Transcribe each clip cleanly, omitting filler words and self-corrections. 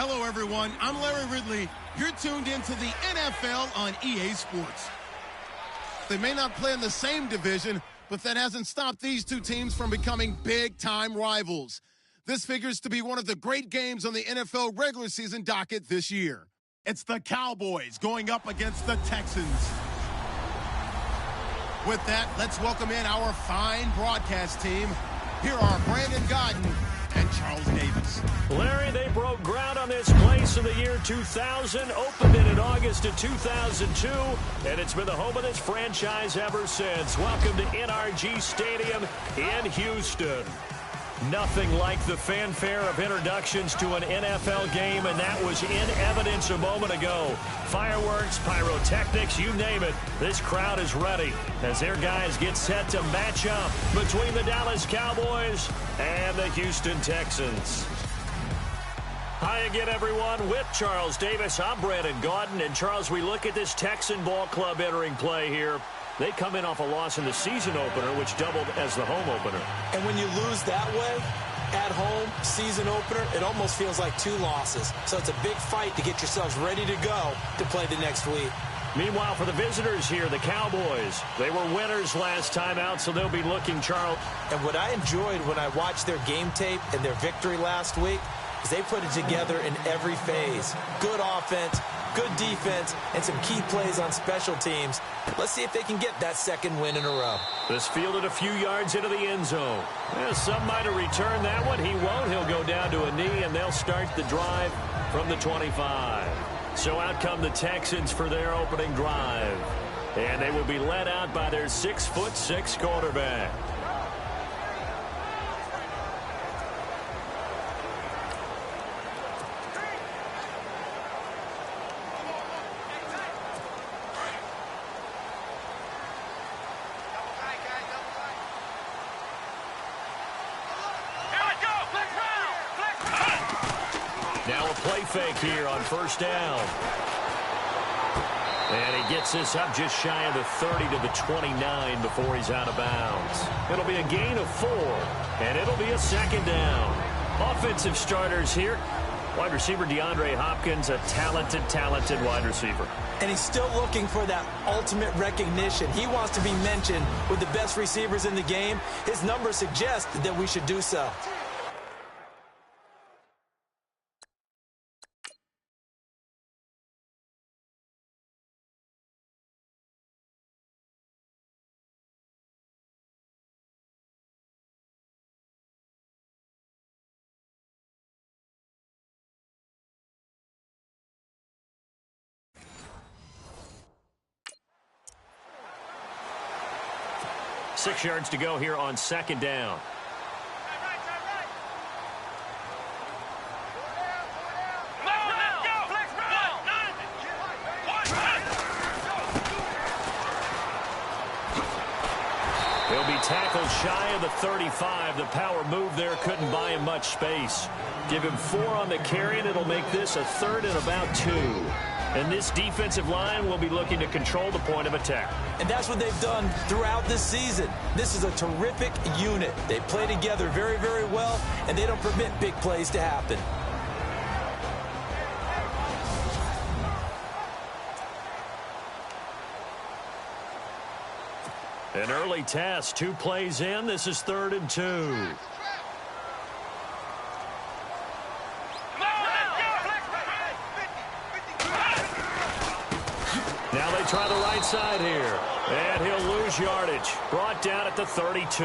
Hello, everyone. I'm Larry Ridley. You're tuned into the NFL on EA Sports. They may not play in the same division, but that hasn't stopped these two teams from becoming big-time rivals. This figures to be one of the great games on the NFL regular season docket this year. It's the Cowboys going up against the Texans. With that, let's welcome in our fine broadcast team. Here are Brandon Godden and Charles Davis. Larry, they broke ground on this place in the year 2000, opened it in August of 2002, and it's been the home of this franchise ever since. Welcome to NRG Stadium in Houston. Nothing like the fanfare of introductions to an NFL game, and that was in evidence a moment ago. Fireworks, pyrotechnics, you name it. This crowd is ready as their guys get set to match up between the Dallas Cowboys and the Houston Texans. Hi again, everyone. With Charles Davis, I'm Brandon Godden. And, Charles, we look at this Texan ball club entering play here. They come in off a loss in the season opener, which doubled as the home opener. And when you lose that way, at home, season opener, it almost feels like two losses. So it's a big fight to get yourselves ready to go to play the next week. Meanwhile, for the visitors here, the Cowboys, they were winners last time out, so they'll be looking, Charles. And what I enjoyed when I watched their game tape and their victory last week is they put it together in every phase. Good offense, good defense, and some key plays on special teams. Let's see if they can get that second win in a row. This fielded a few yards into the end zone. Well, some might have returned that one. He won't. He'll go down to a knee, and they'll start the drive from the 25. So out come the Texans for their opening drive. And they will be led out by their 6'6" quarterback. Now a play fake here on first down. And he gets this up just shy of the 30 to the 29 before he's out of bounds. It'll be a gain of 4, and it'll be a second down. Offensive starters here. Wide receiver DeAndre Hopkins, a talented wide receiver. And he's still looking for that ultimate recognition. He wants to be mentioned with the best receivers in the game. His numbers suggest that we should do so. Six yards to go here on second down. He'll be tackled shy of the 35. The power move there couldn't buy him much space. Give him 4 on the carry, and it'll make this a third and about 2. And this defensive line will be looking to control the point of attack. And that's what they've done throughout this season. This is a terrific unit. They play together very, very well, and they don't permit big plays to happen. An early test, 2 plays in. This is 3rd and 2. Now they try the right side here. And he'll lose yardage. Brought down at the 32.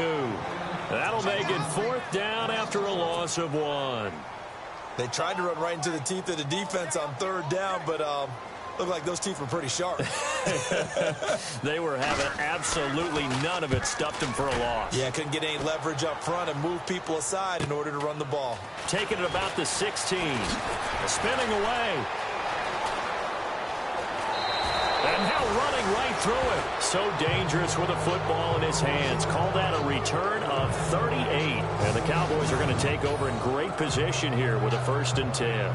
That'll make it 4th down after a loss of 1. They tried to run right into the teeth of the defense on 3rd down, but looked like those teeth were pretty sharp. They were having absolutely none of it. Stuffed them for a loss. Yeah, couldn't get any leverage up front and move people aside in order to run the ball. Taking it about the 16. Spinning away. And now running right through it. So dangerous with a football in his hands. Call that a return of 38. And the Cowboys are going to take over in great position here with a 1st and 10.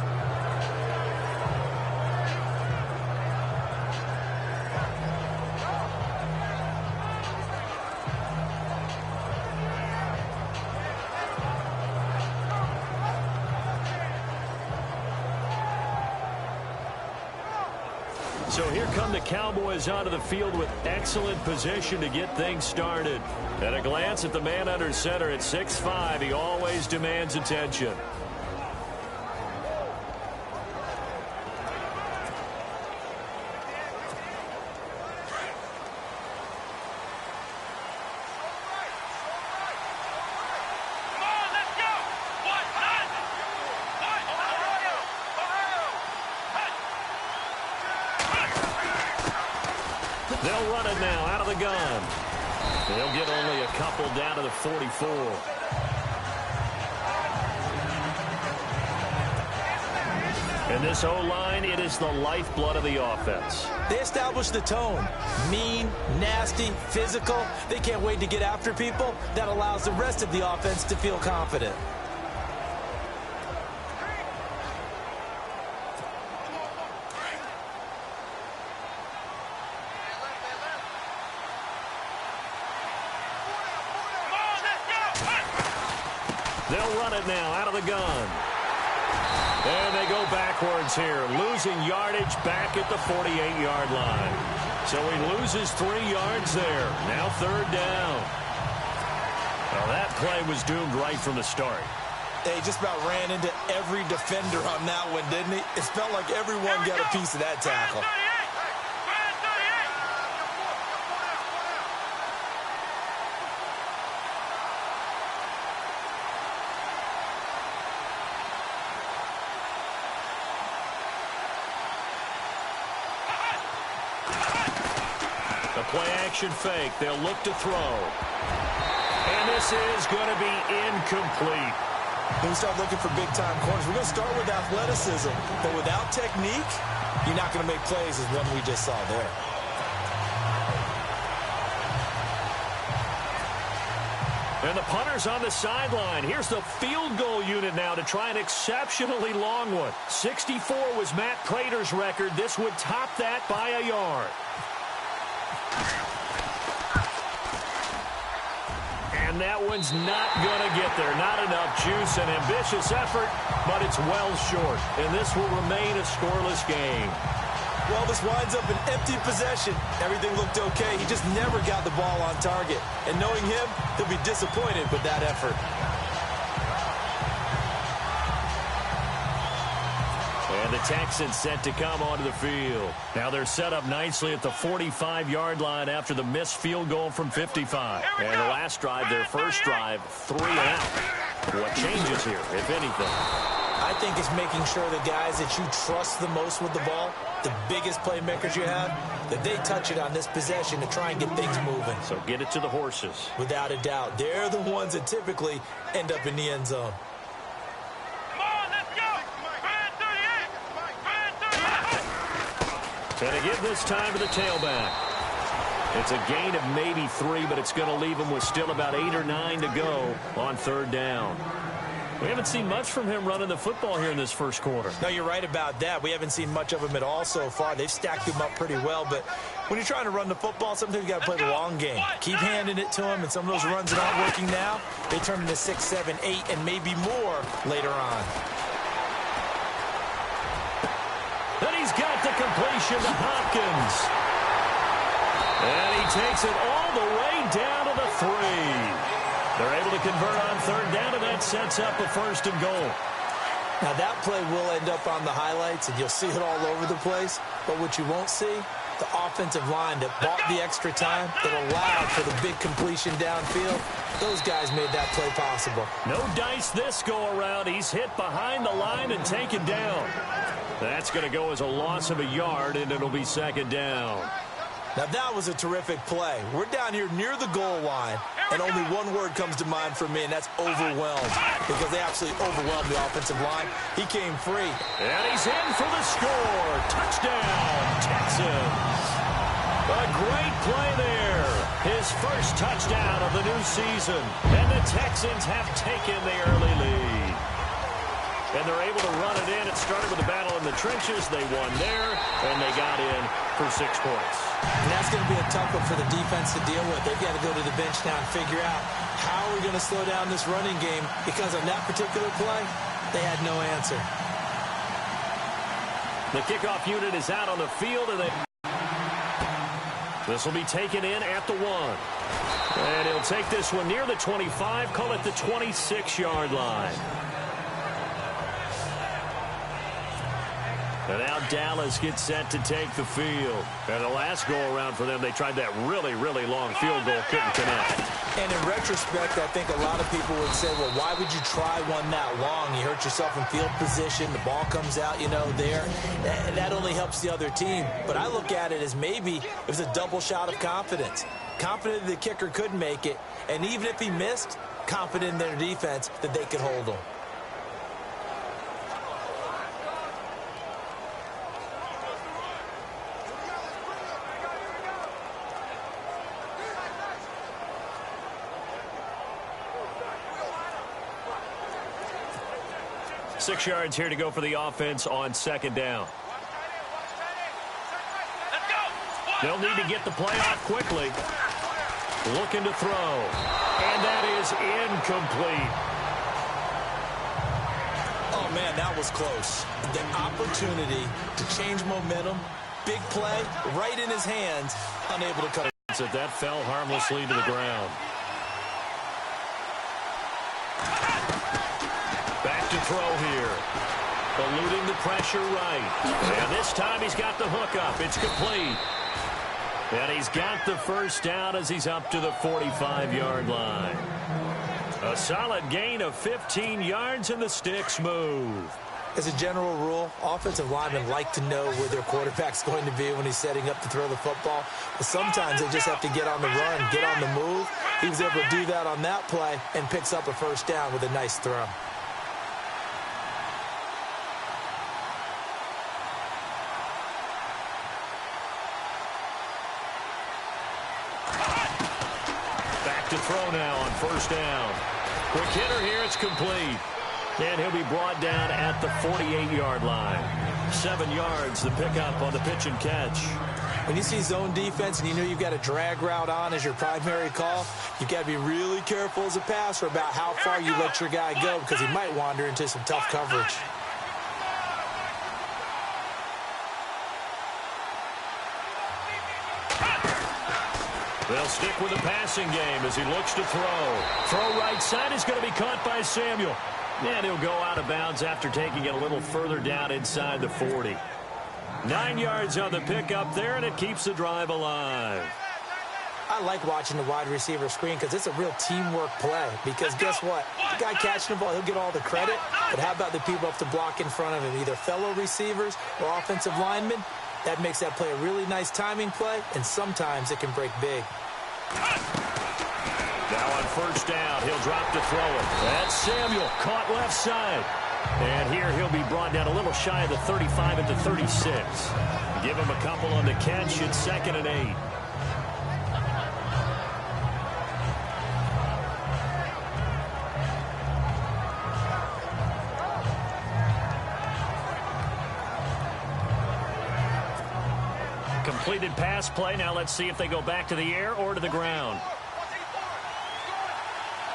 So here come the Cowboys onto the field with excellent position to get things started. At a glance at the man under center at 6'5", he always demands attention. They'll run it now out of the gun. They'll get only a couple down to the 44. And this O-line, it is the lifeblood of the offense. They establish the tone. Mean, nasty, physical. They can't wait to get after people. That allows the rest of the offense to feel confident. They'll run it now out of the gun. And they go backwards here, losing yardage back at the 48-yard line. So he loses 3 yards there. Now 3rd down. Well, that play was doomed right from the start. They just about ran into every defender on that one, didn't he? It felt like everyone got a piece of that tackle. Play-action fake. They'll look to throw. And this is going to be incomplete. When we start looking for big-time corners, we're going to start with athleticism. But without technique, you're not going to make plays as one we just saw there. And the punter's on the sideline. Here's the field goal unit now to try an exceptionally long one. 64 was Matt Prater's record. This would top that by a yard. And that one's not going to get there. Not enough juice. An ambitious effort, but it's well short. And this will remain a scoreless game. Well, this winds up an empty possession. Everything looked okay. He just never got the ball on target. And knowing him, he'll be disappointed with that effort. And the Texans set to come onto the field. Now they're set up nicely at the 45-yard line after the missed field goal from 55. And the last drive, their first drive, 3 and out. What changes here, if anything? I think it's making sure the guys that you trust the most with the ball, the biggest playmakers you have, that they touch it on this possession to try and get things moving. So get it to the horses. Without a doubt. They're the ones that typically end up in the end zone. And again this time to the tailback. It's a gain of maybe 3, but it's going to leave him with still about 8 or 9 to go on 3rd down. We haven't seen much from him running the football here in this first quarter. No, you're right about that. We haven't seen much of him at all so far. They've stacked him up pretty well, but when you're trying to run the football, sometimes you got to play the long game. Keep handing it to him, and some of those runs that aren't working now, they turn into 6, 7, 8, and maybe more later on. Then he's got the completion to Hopkins. And he takes it all the way down to the 3. They're able to convert on 3rd down, and that sets up a 1st and goal. Now, that play will end up on the highlights, and you'll see it all over the place. But what you won't see, the offensive line that bought the extra time, that allowed for the big completion downfield, those guys made that play possible. No dice this go-around. He's hit behind the line and taken down. That's going to go as a loss of a yard, and it'll be 2nd down. Now, that was a terrific play. We're down here near the goal line, and only one word comes to mind for me, and that's overwhelmed, because they absolutely overwhelmed the offensive line. He came free. And he's in for the score. Touchdown, Texans. A great play there. His first touchdown of the new season, and the Texans have taken the early lead. And they're able to run it in. It started with a battle in the trenches. They won there, and they got in for 6 points. And that's going to be a tough one for the defense to deal with. They've got to go to the bench now and figure out how we're going to slow down this running game, because on that particular play, they had no answer. The kickoff unit is out on the field, and this will be taken in at the 1. And he'll take this one near the 25, call it the 26-yard line. And now Dallas gets set to take the field. And the last go-around for them, they tried that really, really long field goal, couldn't connect. And in retrospect, I think a lot of people would say, well, why would you try one that long? You hurt yourself in field position. The ball comes out, there. That only helps the other team. But I look at it as maybe it was a double shot of confidence. Confident the kicker could make it. And even if he missed, confident in their defense that they could hold him. Six yards here to go for the offense on second down. They'll need to get the play off quickly. Looking to throw. And that is incomplete. Oh, man, that was close. The opportunity to change momentum, big play, right in his hands, unable to cut it. That fell harmlessly to the ground. Back to throw here. Eluding the pressure right. And this time he's got the hook up. It's complete. And he's got the first down as he's up to the 45-yard line. A solid gain of 15 yards, and the sticks move. As a general rule, offensive linemen like to know where their quarterback's going to be when he's setting up to throw the football. But sometimes they just have to get on the run, get on the move. He was able to do that on that play and picks up a first down with a nice throw. To throw now on first down. Quick hitter here, it's complete. And he'll be brought down at the 48-yard line. 7 yards, the pickup on the pitch and catch. When you see zone defense and you know you've got a drag route on as your primary call, you've got to be really careful as a passer about how far you let your guy go because he might wander into some tough coverage. They'll stick with the passing game as he looks to throw. Throw right side is going to be caught by Samuel. And he'll go out of bounds after taking it a little further down inside the 40. 9 yards on the pickup there, and it keeps the drive alive. I like watching the wide receiver screen because it's a real teamwork play. Because guess what? The guy catching the ball, he'll get all the credit. But how about the people up to block in front of him, either fellow receivers or offensive linemen? That makes that play a really nice timing play, and sometimes it can break big. Now on first down, he'll drop to throw it. That's Samuel, caught left side. And here he'll be brought down a little shy of the 35 at the 36. Give him a couple on the catch. It's 2nd and 8. Completed pass play. Now let's see if they go back to the air or to the ground.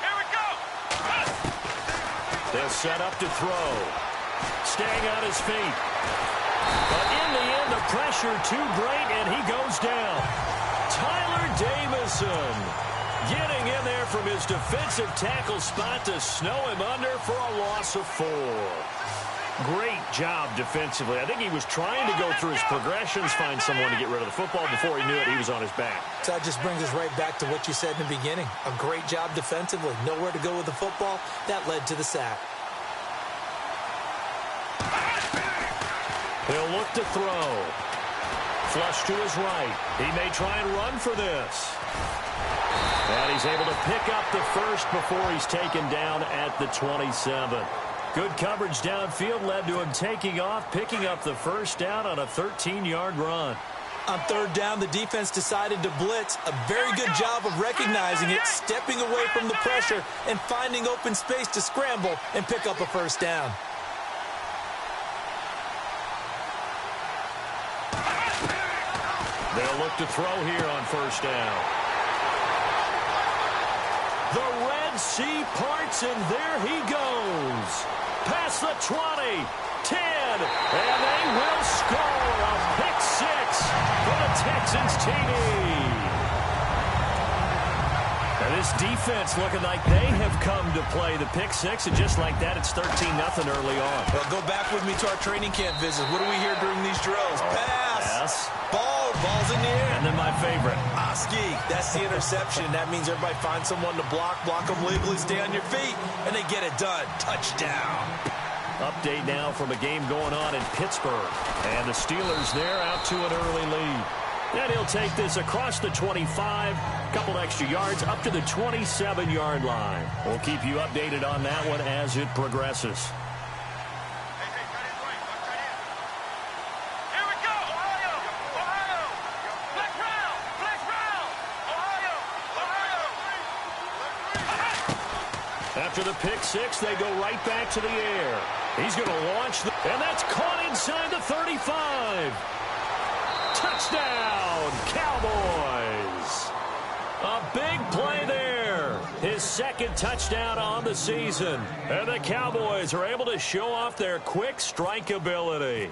Here we go. They'll set up to throw. Staying on his feet. But in the end, the pressure too great, and he goes down. Tyler Davison getting in there from his defensive tackle spot to snow him under for a loss of 4. Great job defensively. I think he was trying to go through his progressions, find someone to get rid of the football. Before he knew it, he was on his back. So that just brings us right back to what you said in the beginning. A great job defensively. Nowhere to go with the football. That led to the sack. He'll look to throw. Flush to his right. He may try and run for this. And he's able to pick up the first before he's taken down at the 27. Good coverage downfield led to him taking off, picking up the first down on a 13-yard run. On third down, the defense decided to blitz. A very good job of recognizing it, stepping away from the pressure, and finding open space to scramble and pick up a first down. They'll look to throw here on first down. The Red Sea parts, and there he goes. Past the 20, 10, and they will score. This defense looking like they have come to play. The pick six, and just like that, it's 13-0 early on. Well, go back with me to our training camp visit. What do we hear during these drills? Pass. Yes. Ball's in the air. And then my favorite. Ski. That's the interception. That means everybody finds someone to block them legally, stay on your feet, and they get it done. Touchdown. Update now from a game going on in Pittsburgh. And the Steelers there out to an early lead. And he'll take this across the 25, couple extra yards up to the 27-yard line. We'll keep you updated on that one as it progresses. After the pick six, they go right back to the air. He's going to launch, and that's caught inside the 35. Touchdown, Cowboys. A big play there. His second touchdown on the season. And the Cowboys are able to show off their quick strike ability.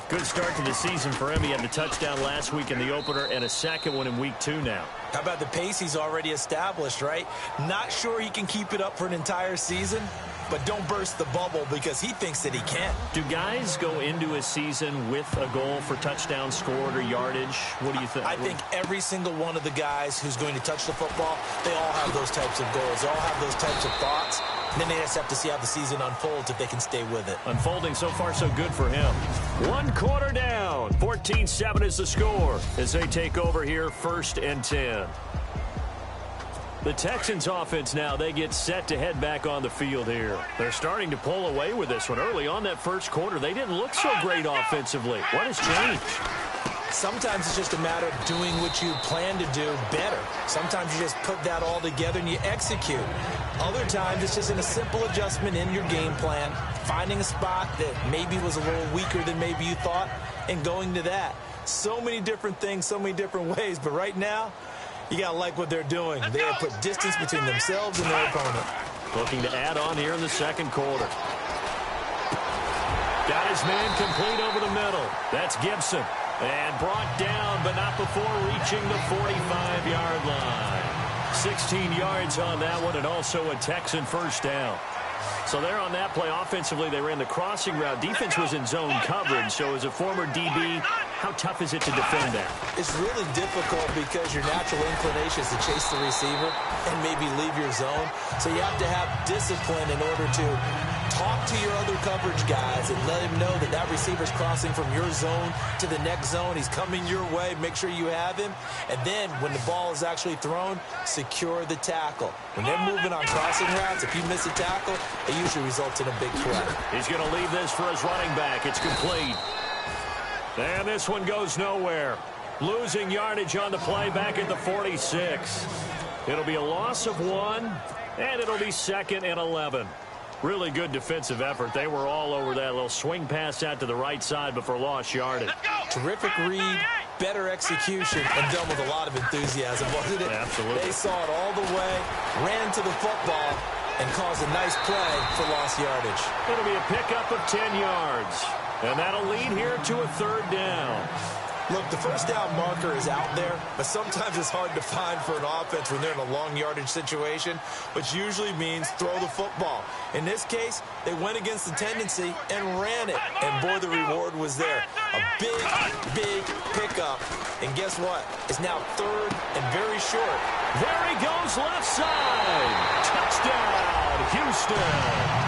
Good start to the season for him. He had the touchdown last week in the opener and a second one in week 2 now. How about the pace he's already established, right? Not sure he can keep it up for an entire season, but don't burst the bubble because he thinks that he can. Do guys go into a season with a goal for touchdown scored or yardage? What do you think? I think every single one of the guys who's going to touch the football, they all have those types of goals. They all have those types of thoughts. And then they just have to see how the season unfolds if they can stay with it. Unfolding so far so good for him. 1 quarter down. 14-7 is the score as they take over here 1st and 10. The Texans offense now, they get set to head back on the field here. They're starting to pull away with this one. Early on that first quarter, they didn't look so great offensively. What has changed? Sometimes it's just a matter of doing what you plan to do better. Sometimes you just put that all together and you execute. Other times it's just in a simple adjustment in your game plan, finding a spot that maybe was a little weaker than maybe you thought, and going to that. So many different things, so many different ways, but right now, you got to like what they're doing. They have put distance between themselves and their opponent. Looking to add on here in the second quarter. Got his man complete over the middle. That's Gibson. And brought down, but not before reaching the 45-yard line. 16 yards on that one, and also a Texan first down. So there on that play, offensively, they ran the crossing route. Defense was in zone coverage, so as a former DB, how tough is it to defend that? It's really difficult because your natural inclination is to chase the receiver and maybe leave your zone. So you have to have discipline in order to talk to your other coverage guys and let him know that that receiver's crossing from your zone to the next zone. He's coming your way. Make sure you have him. And then when the ball is actually thrown, secure the tackle. When they're moving on crossing routes, if you miss a tackle, it usually results in a big play. He's going to leave this for his running back. It's complete. And this one goes nowhere. Losing yardage on the play back at the 46. It'll be a loss of 1, and it'll be 2nd and 11. Really good defensive effort. They were all over that little swing pass out to the right side before lost yardage. Terrific read, better execution, and done with a lot of enthusiasm, wasn't it? Absolutely. They saw it all the way, ran to the football, and caused a nice play for lost yardage. It'll be a pickup of 10 yards. And that'll lead here to a 3rd down. Look, the first down marker is out there, but sometimes it's hard to find for an offense when they're in a long yardage situation, which usually means throw the football. In this case, they went against the tendency and ran it. And boy, the reward was there. A big pickup. And guess what? It's now 3rd and very short. There he goes left side. Touchdown, Houston.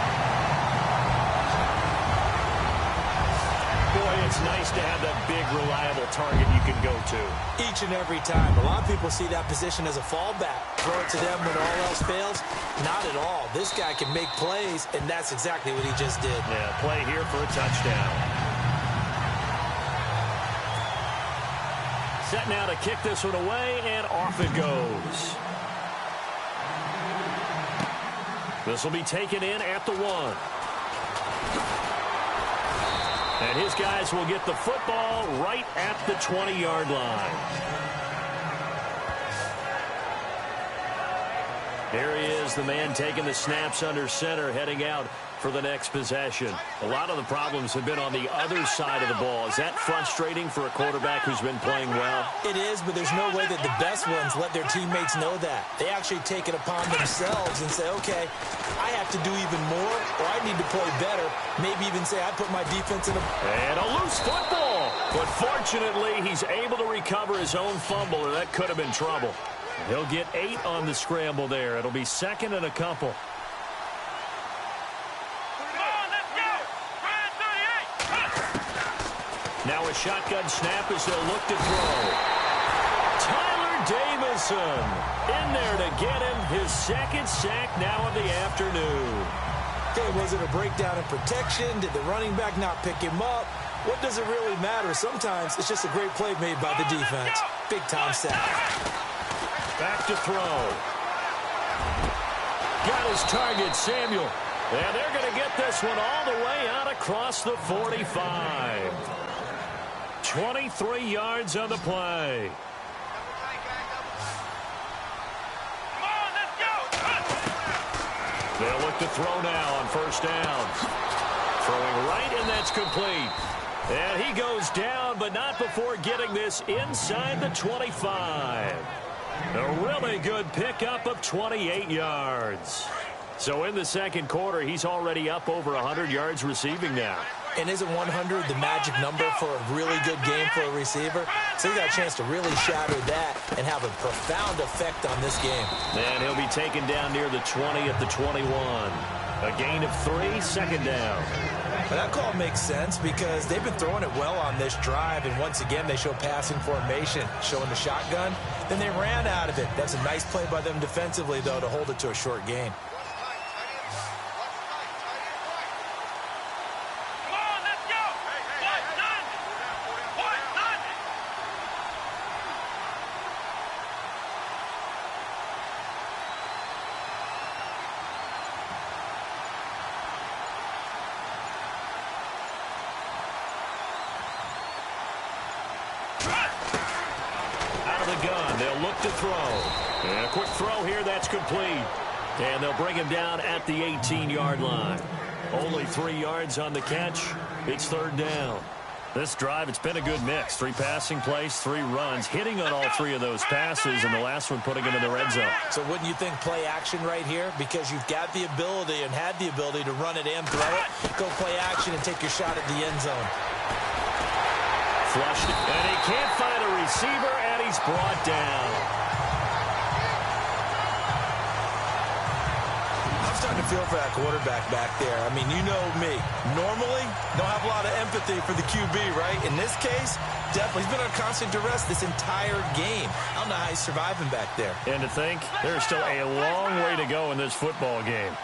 Boy, it's nice to have that big, reliable target you can go to. Each and every time. A lot of people see that position as a fallback. Throw it to them when all else fails. Not at all. This guy can make plays, and that's exactly what he just did. Yeah, play here for a touchdown. Set now to kick this one away, and off it goes. This will be taken in at the 1. And his guys will get the football right at the 20-yard line. Here he is, the man taking the snaps under center, heading out for the next possession. A lot of the problems have been on the other side of the ball. Is that frustrating for a quarterback who's been playing well? It is, but there's no way that the best ones let their teammates know that. They actually take it upon themselves and say, okay, I have to do even more, or I need to play better. Maybe even say I put my defense in a... And a loose football. But fortunately, he's able to recover his own fumble, or that could have been trouble. He'll get 8 on the scramble there. It'll be second and a couple. Now a shotgun snap as they'll look to throw. Tyler Davison in there to get him his second sack now of the afternoon. Okay, was it a breakdown in protection? Did the running back not pick him up? What does it really matter? Sometimes it's just a great play made by the defense. Big-time sack. Back to throw. Got his target, Samuel. And they're going to get this one all the way out across the 45. 23 yards on the play. They'll look to throw now on first down. Throwing right, and that's complete. And he goes down, but not before getting this inside the 25. A really good pickup of 28 yards. So in the second quarter, he's already up over 100 yards receiving now. And isn't 100 the magic number for a really good game for a receiver? So he got a chance to really shatter that and have a profound effect on this game. And he'll be taken down near the 20 at the 21. A gain of 3, second down. But that call makes sense because they've been throwing it well on this drive, and once again they show passing formation, showing the shotgun. Then they ran out of it. That's a nice play by them defensively, though, to hold it to a short gain. They'll look to throw. And a quick throw here, that's complete. And they'll bring him down at the 18-yard line. Only 3 yards on the catch. It's third down. This drive, it's been a good mix. 3 passing plays, 3 runs, hitting on all 3 of those passes, and the last one putting him in the red zone. So wouldn't you think play action right here? Because you've got the ability and had the ability to run it and throw it. Go play action and take your shot at the end zone. Flushed it, and he can't find a receiver, and he's brought down. I'm starting to feel for that quarterback back there. I mean, you know me. Normally, don't have a lot of empathy for the QB, right? In this case, definitely. He's been under constant duress this entire game. I don't know how he's surviving back there. And to think, there's still a long way to go in this football game.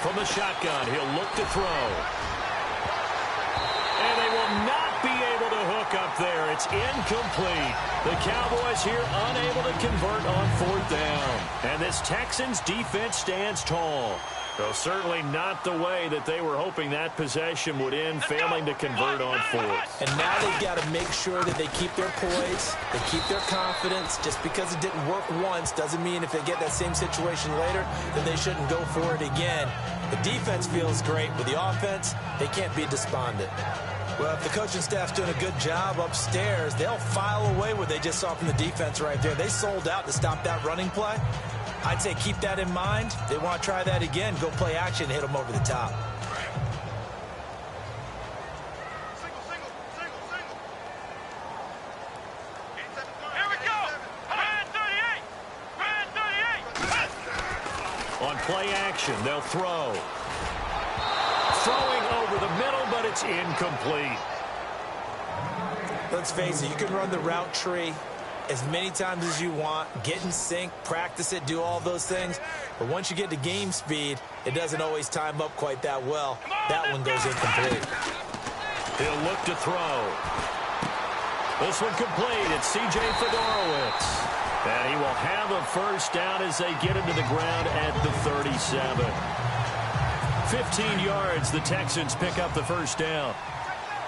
From the shotgun, he'll look to throw. And they will not be able to hook up there. It's incomplete. The Cowboys here unable to convert on fourth down. And this Texans defense stands tall. So certainly not the way that they were hoping that possession would end, failing to convert on fourth. And now they've got to make sure that they keep their poise, they keep their confidence. Just because it didn't work once doesn't mean if they get that same situation later, then they shouldn't go for it again. The defense feels great. With the offense, they can't be despondent. Well, if the coaching staff's doing a good job upstairs, they'll file away what they just saw from the defense right there. They sold out to stop that running play. I'd say keep that in mind. They want to try that again. Go play action, hit them over the top. Here we go. Brand 38. Brand 38. On play action, they'll throw. Throwing over the middle, but it's incomplete. Let's face it, you can run the route tree as many times as you want, get in sync, practice it, do all those things. But once you get to game speed, it doesn't always time up quite that well. That one goes incomplete. He'll look to throw. This one complete. It's C.J. Fedorowicz. And he will have a first down as they get into the ground at the 37. 15 yards, the Texans pick up the first down.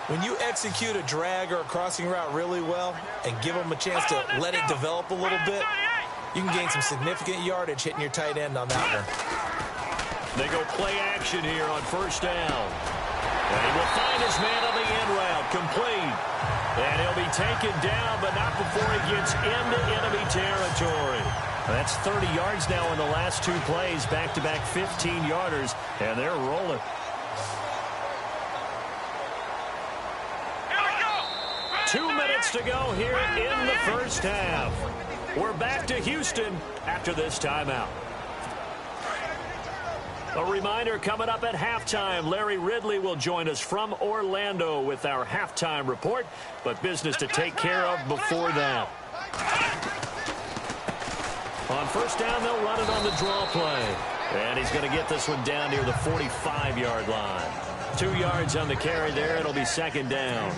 When you execute a drag or a crossing route really well and give them a chance to let it develop a little bit, You can gain some significant yardage hitting your tight end on that one. They go play action here on first down. And he will find his man on the end route, complete. And he'll be taken down, but not before he gets into enemy territory. That's 30 yards now in the last 2 plays, back-to-back 15-yarders, and they're rolling. Here we go. 2 minutes to go here in the first half. We're back to Houston after this timeout. A reminder, coming up at halftime, Larry Ridley will join us from Orlando with our halftime report, but business to take care of before that. On first down, they'll run it on the draw play. And he's going to get this one down near the 45-yard line. 2 yards on the carry there. It'll be second down.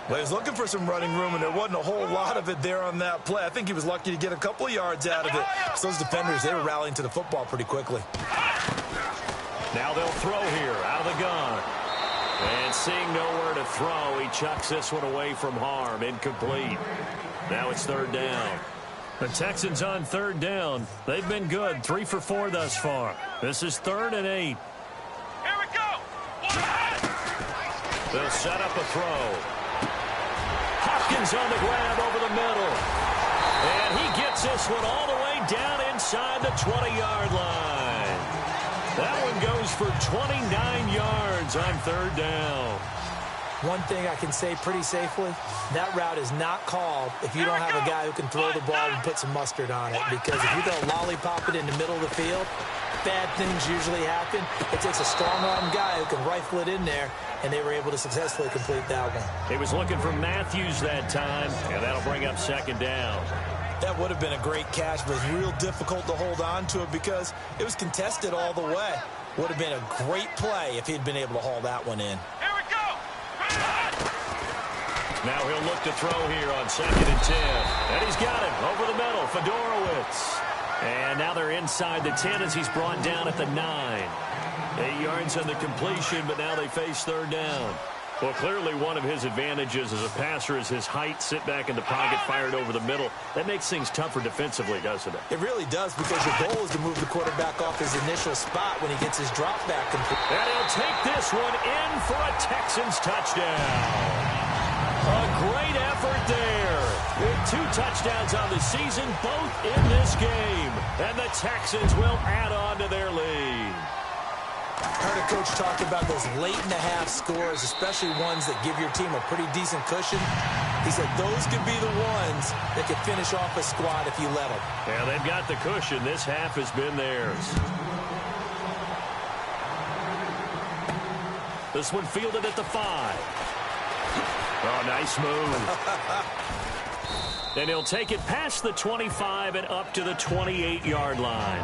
Well, he was looking for some running room, and there wasn't a whole lot of it there on that play. I think he was lucky to get a couple of yards out of it. So those defenders, they were rallying to the football pretty quickly. Now they'll throw here out of the gun. And seeing nowhere to throw, he chucks this one away from harm. Incomplete. Now it's third down. The Texans on third down. They've been good. 3 for 4 thus far. This is 3rd and 8. Here we go. They'll set up a throw. Hopkins on the grab over the middle. And he gets this one all the way down inside the 20-yard line. That one goes for 29 yards on third down. One thing I can say pretty safely, that route is not called if you don't have a guy who can throw the ball and put some mustard on it. Because if you go lollipop it in the middle of the field, bad things usually happen. It takes a strong-arm guy who can rifle it in there, and they were able to successfully complete that one. He was looking for Matthews that time, and that'll bring up second down. That would have been a great catch, but it was real difficult to hold on to it because it was contested all the way. Would have been a great play if he'd been able to haul that one in. Here we go. Now he'll look to throw here on 2nd and 10. And he's got it over the middle, Fedorowicz. And now they're inside the 10 as he's brought down at the 9. 8 yards on the completion, but now they face third down. Well, clearly one of his advantages as a passer is his height, sit back in the pocket, fired over the middle. That makes things tougher defensively, doesn't it? It really does, because your goal is to move the quarterback off his initial spot when he gets his drop back complete. And he'll take this one in for a Texans touchdown. A great effort there. With 2 touchdowns on the season, both in this game. And the Texans will add on to their lead. I heard a coach talk about those late-in-the-half scores, especially ones that give your team a pretty decent cushion. He said those could be the ones that could finish off a squad if you let them. Yeah, they've got the cushion. This half has been theirs. This one fielded at the 5. Oh, nice move. And he'll take it past the 25 and up to the 28-yard line.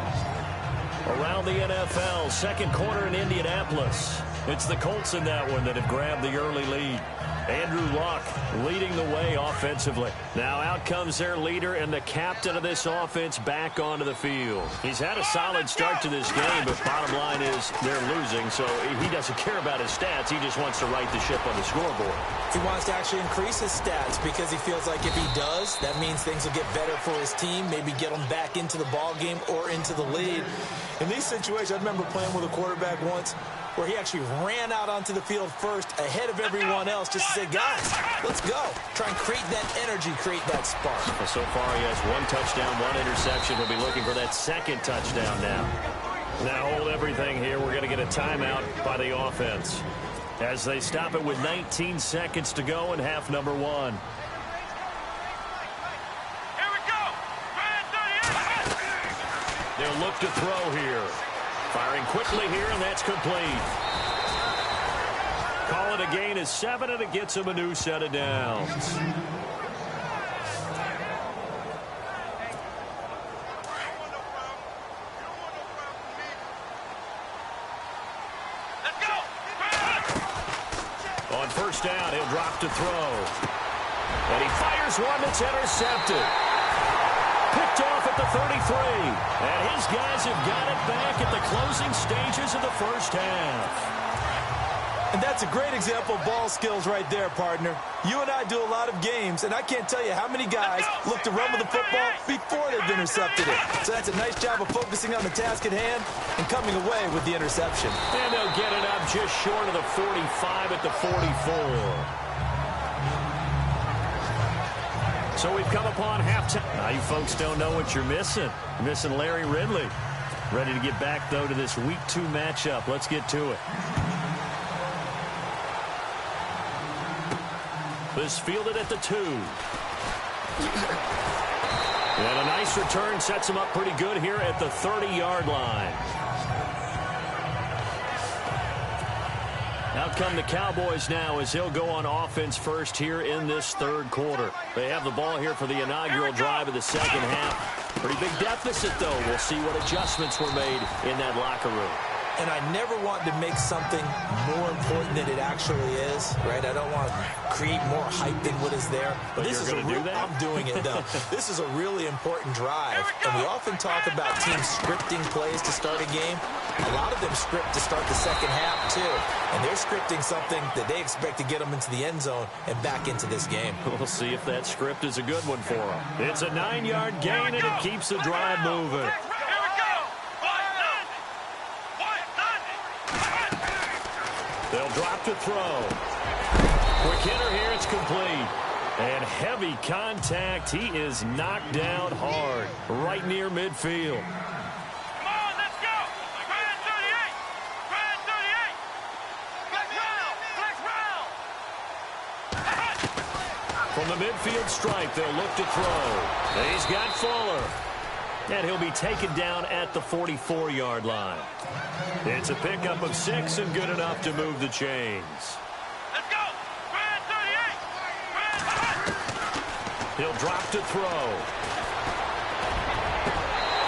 Around the NFL, second quarter in Indianapolis. It's the Colts in that one that have grabbed the early lead. Andrew Luck leading the way offensively. Now out comes their leader and the captain of this offense back onto the field. He's had a solid start to this game, but bottom line is they're losing, so he doesn't care about his stats. He just wants to right the ship on the scoreboard. He wants to actually increase his stats because he feels like if he does, that means things will get better for his team, maybe get them back into the ball game or into the lead. In these situations, I remember playing with a quarterback once where he actually ran out onto the field first ahead of everyone else just to say, guys, let's go. Try and create that energy, create that spark. Well, so far he has 1 touchdown, 1 interception. He'll be looking for that second touchdown now. Now hold everything here. We're going to get a timeout by the offense as they stop it with 19 seconds to go in half number 1. Here we go. They'll look to throw here. Firing quickly here, and that's complete. Call it a gain of 7, and it gets him a new set of downs. Let's go. On first down, he'll drop to throw. And he fires one that's intercepted. Picked off at the 33. And his guys have got it back at the closing stages of the first half. And that's a great example of ball skills right there, partner. You and I do a lot of games, and I can't tell you how many guys look to run with the football before they've intercepted it. So that's a nice job of focusing on the task at hand and coming away with the interception. And they'll get it up just short of the 45 at the 44. So we've come upon halftime. Now you folks don't know what you're missing. You're missing Larry Ridley. Ready to get back, though, to this Week 2 matchup. Let's get to it. This fielded at the 2. And a nice return sets him up pretty good here at the 30-yard line. Out come the Cowboys now as he'll go on offense first here in this third quarter. They have the ball here for the inaugural drive of the second half. Pretty big deficit, though. We'll see what adjustments were made in that locker room. And I never want to make something more important than it actually is, right? I don't want to create more hype than what is there. But this is a real, I'm doing it, though. This is a really important drive. And we often talk about teams scripting plays to start a game. A lot of them script to start the second half, too. And they're scripting something that they expect to get them into the end zone and back into this game. We'll see if that script is a good one for them. It's a 9-yard gain, and it keeps the drive moving. They'll drop to throw. Quick hitter here, it's complete. And heavy contact. He is knocked down hard, right near midfield. Come on, let's go. Grand 38. Grand 38. Flex round. From the midfield stripe, they'll look to throw. He's got Fuller. And he'll be taken down at the 44-yard line. It's a pickup of 6 and good enough to move the chains. Let's go. Grand 38. He'll drop to throw.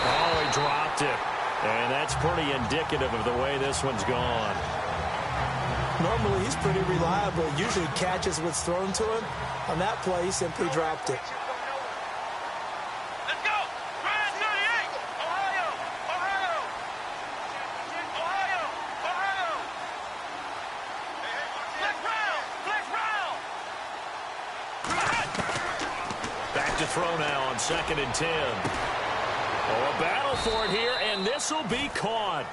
Oh, he dropped it. And that's pretty indicative of the way this one's gone. Normally, he's pretty reliable. Usually catches what's thrown to him. On that play, he simply dropped it. Throw now on 2nd and 10. Oh, a battle for it here, and this will be caught.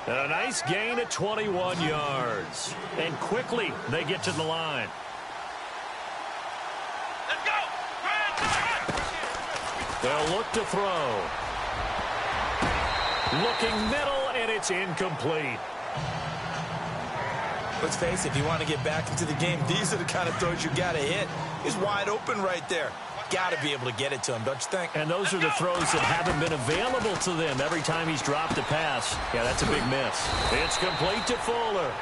And a nice gain at 21 yards. And quickly, they get to the line. Let's go. They'll look to throw. Looking middle, and it's incomplete. Let's face it, if you want to get back into the game, these are the kind of throws you got to hit. He's wide open right there. Got to be able to get it to him, don't you think? And those are the throws that haven't been available to them every time he's dropped a pass. Yeah, that's a big miss. It's complete to Fuller.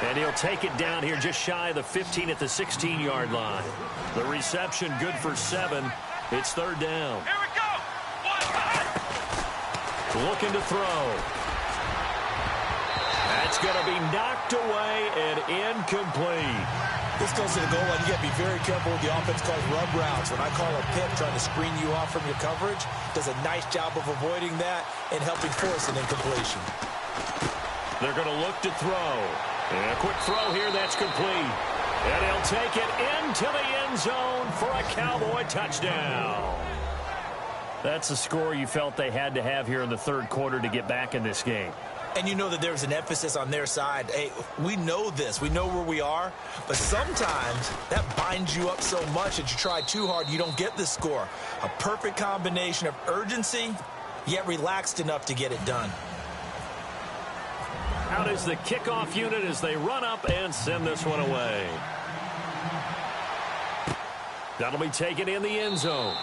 And he'll take it down here just shy of the 15 at the 16-yard line. The reception good for 7. It's 3rd down. Here we go. Looking to throw. That's going to be knocked away and incomplete. This goes to the goal line. You got to be very careful with the offense called rub routes. When I call a pick trying to screen you off from your coverage, does a nice job of avoiding that and helping force an incompletion. They're going to look to throw. And a quick throw here, that's complete. And he'll take it into the end zone for a Cowboy touchdown. That's the score you felt they had to have here in the third quarter to get back in this game. And you know that there's an emphasis on their side. Hey, we know this. We know where we are. But sometimes that binds you up so much that you try too hard, you don't get the score. A perfect combination of urgency, yet relaxed enough to get it done. Out is the kickoff unit as they run up and send this one away. That'll be taken in the end zone.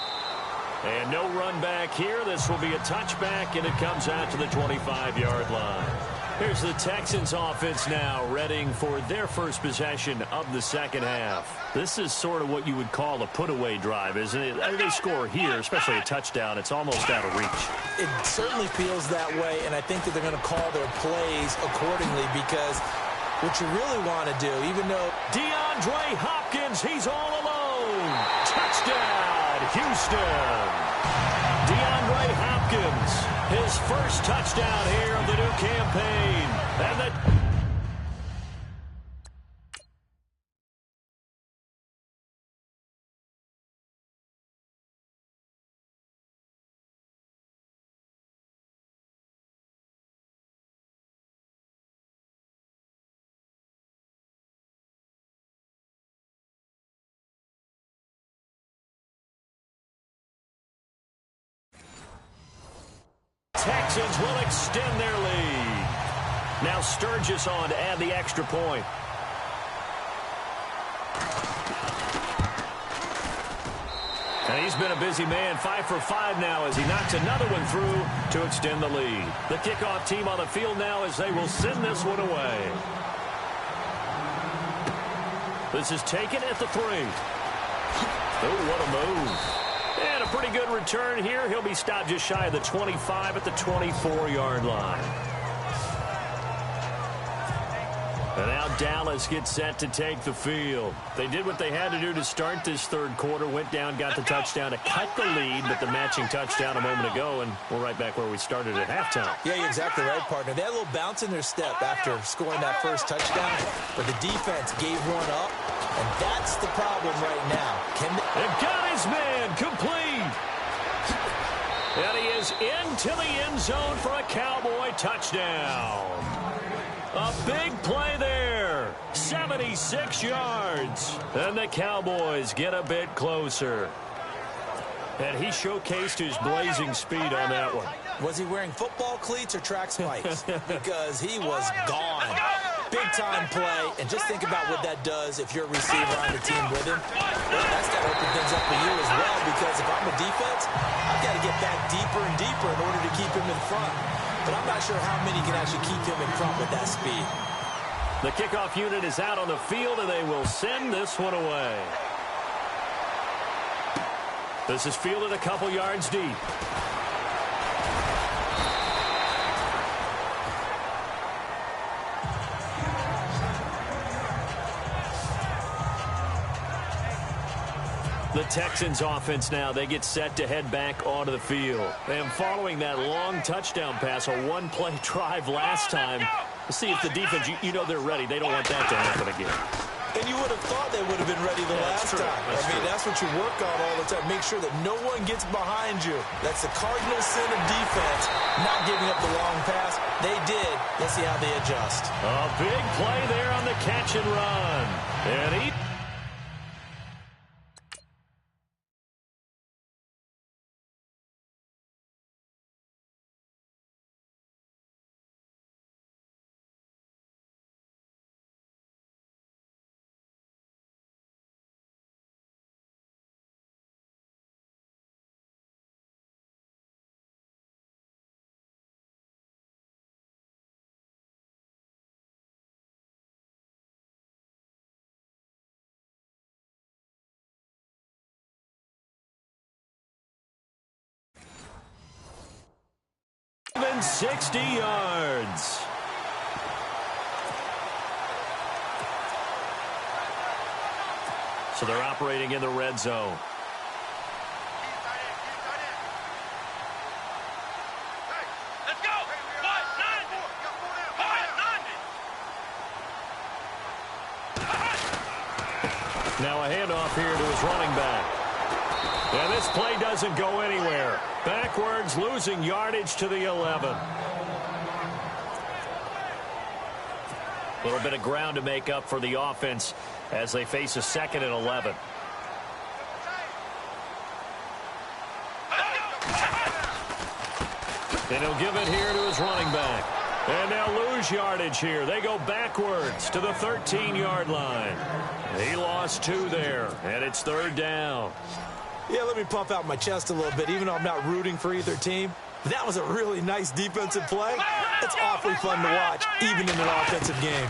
And no run back here. This will be a touchback, and it comes out to the 25-yard line. Here's the Texans offense now, readying for their first possession of the second half. This is sort of what you would call a put-away drive, isn't it? They score here, especially a touchdown. It's almost out of reach. It certainly feels that way, and I think that they're going to call their plays accordingly because what you really want to do, even though DeAndre Hopkins, he's all alone. Touchdown, Houston. DeAndre Hopkins, his first touchdown here of the new campaign. And Texans will extend their lead. Now Sturgis on to add the extra point. And he's been a busy man, 5 for 5 now as he knocks another one through to extend the lead. The kickoff team on the field now as they will send this one away. This is taken at the 3. Oh, what a move. And a pretty good return here. He'll be stopped just shy of the 25 at the 24-yard line. And now Dallas gets set to take the field. They did what they had to do to start this third quarter. Went down, got the touchdown to cut the lead, but the matching touchdown a moment ago, and we're right back where we started at halftime. Yeah, you're exactly right, partner. They had a little bounce in their step after scoring that first touchdown, but the defense gave one up, and that's the problem right now. They've got his man complete. And he is into the end zone for a Cowboy touchdown. A big play there, 76 yards. And the Cowboys get a bit closer. And he showcased his blazing speed on that one. Was he wearing football cleats or track spikes? Because he was gone. Big-time play, and just think about what that does if you're a receiver on the team with him. Well, that's got to open things up for you as well, because if I'm a defense, I've got to get back deeper and deeper in order to keep him in front. But I'm not sure how many can actually keep him in front with that speed. The kickoff unit is out on the field, and they will send this one away. This is fielded a couple yards deep. The Texans offense now, they get set to head back onto the field. And following that long touchdown pass, a one-play drive last time, see if the defense, you know they're ready. They don't want that to happen again. And you would have thought they would have been ready the last time. That's what you work on all the time. Make sure that no one gets behind you. That's the cardinal sin of defense, not giving up the long pass. They did. Let's see how they adjust. A big play there on the catch and run. And he... Even 60 yards. So they're operating in the red zone. Let's go. Now a handoff here to his running back. And this play doesn't go anywhere. Backwards, losing yardage to the 11. A little bit of ground to make up for the offense as they face a 2nd and 11. And he'll give it here to his running back. And they'll lose yardage here. They go backwards to the 13-yard line. He lost 2 there, and it's 3rd down. Yeah, let me puff out my chest a little bit, even though I'm not rooting for either team. That was a really nice defensive play. It's awfully fun to watch, even in an offensive game.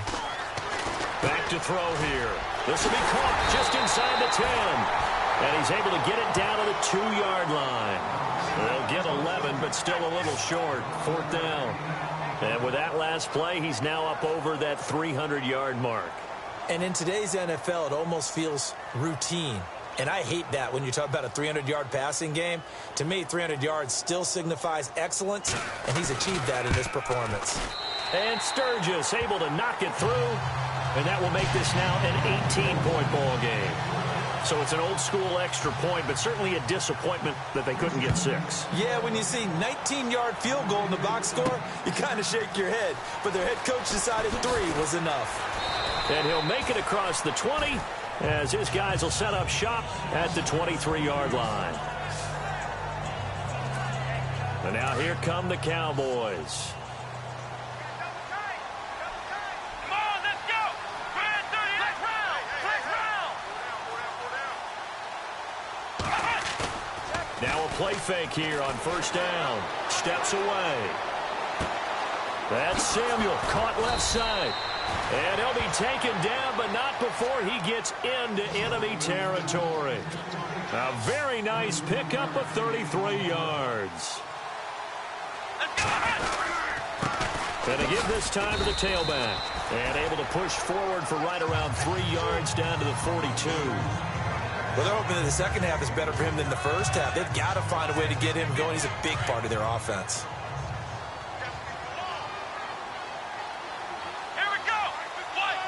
Back to throw here. This will be caught just inside the 10. And he's able to get it down to the 2-yard line. They'll get 11, but still a little short. 4th down. And with that last play, he's now up over that 300-yard mark. And in today's NFL, it almost feels routine. And I hate that when you talk about a 300-yard passing game. To me, 300 yards still signifies excellence, and he's achieved that in this performance. And Sturgis able to knock it through, and that will make this now an 18-point ball game. So it's an old-school extra point, but certainly a disappointment that they couldn't get 6. Yeah, when you see 19-yard field goal in the box score, you kind of shake your head. But their head coach decided 3 was enough. And he'll make it across the 20, as his guys will set up shop at the 23-yard line. And And now here come the Cowboys. Come on, let's go. Grand 38. Flex round. Now a play fake here on first down. Steps away. That's Samuel, caught left side. And he'll be taken down, but not before he gets into enemy territory. A very nice pickup of 33 yards. And to give this time to the tailback. And able to push forward for right around 3 yards down to the 42. Well, they're hoping that the second half is better for him than the first half. They've got to find a way to get him going. He's a big part of their offense. Here we go. Ohio.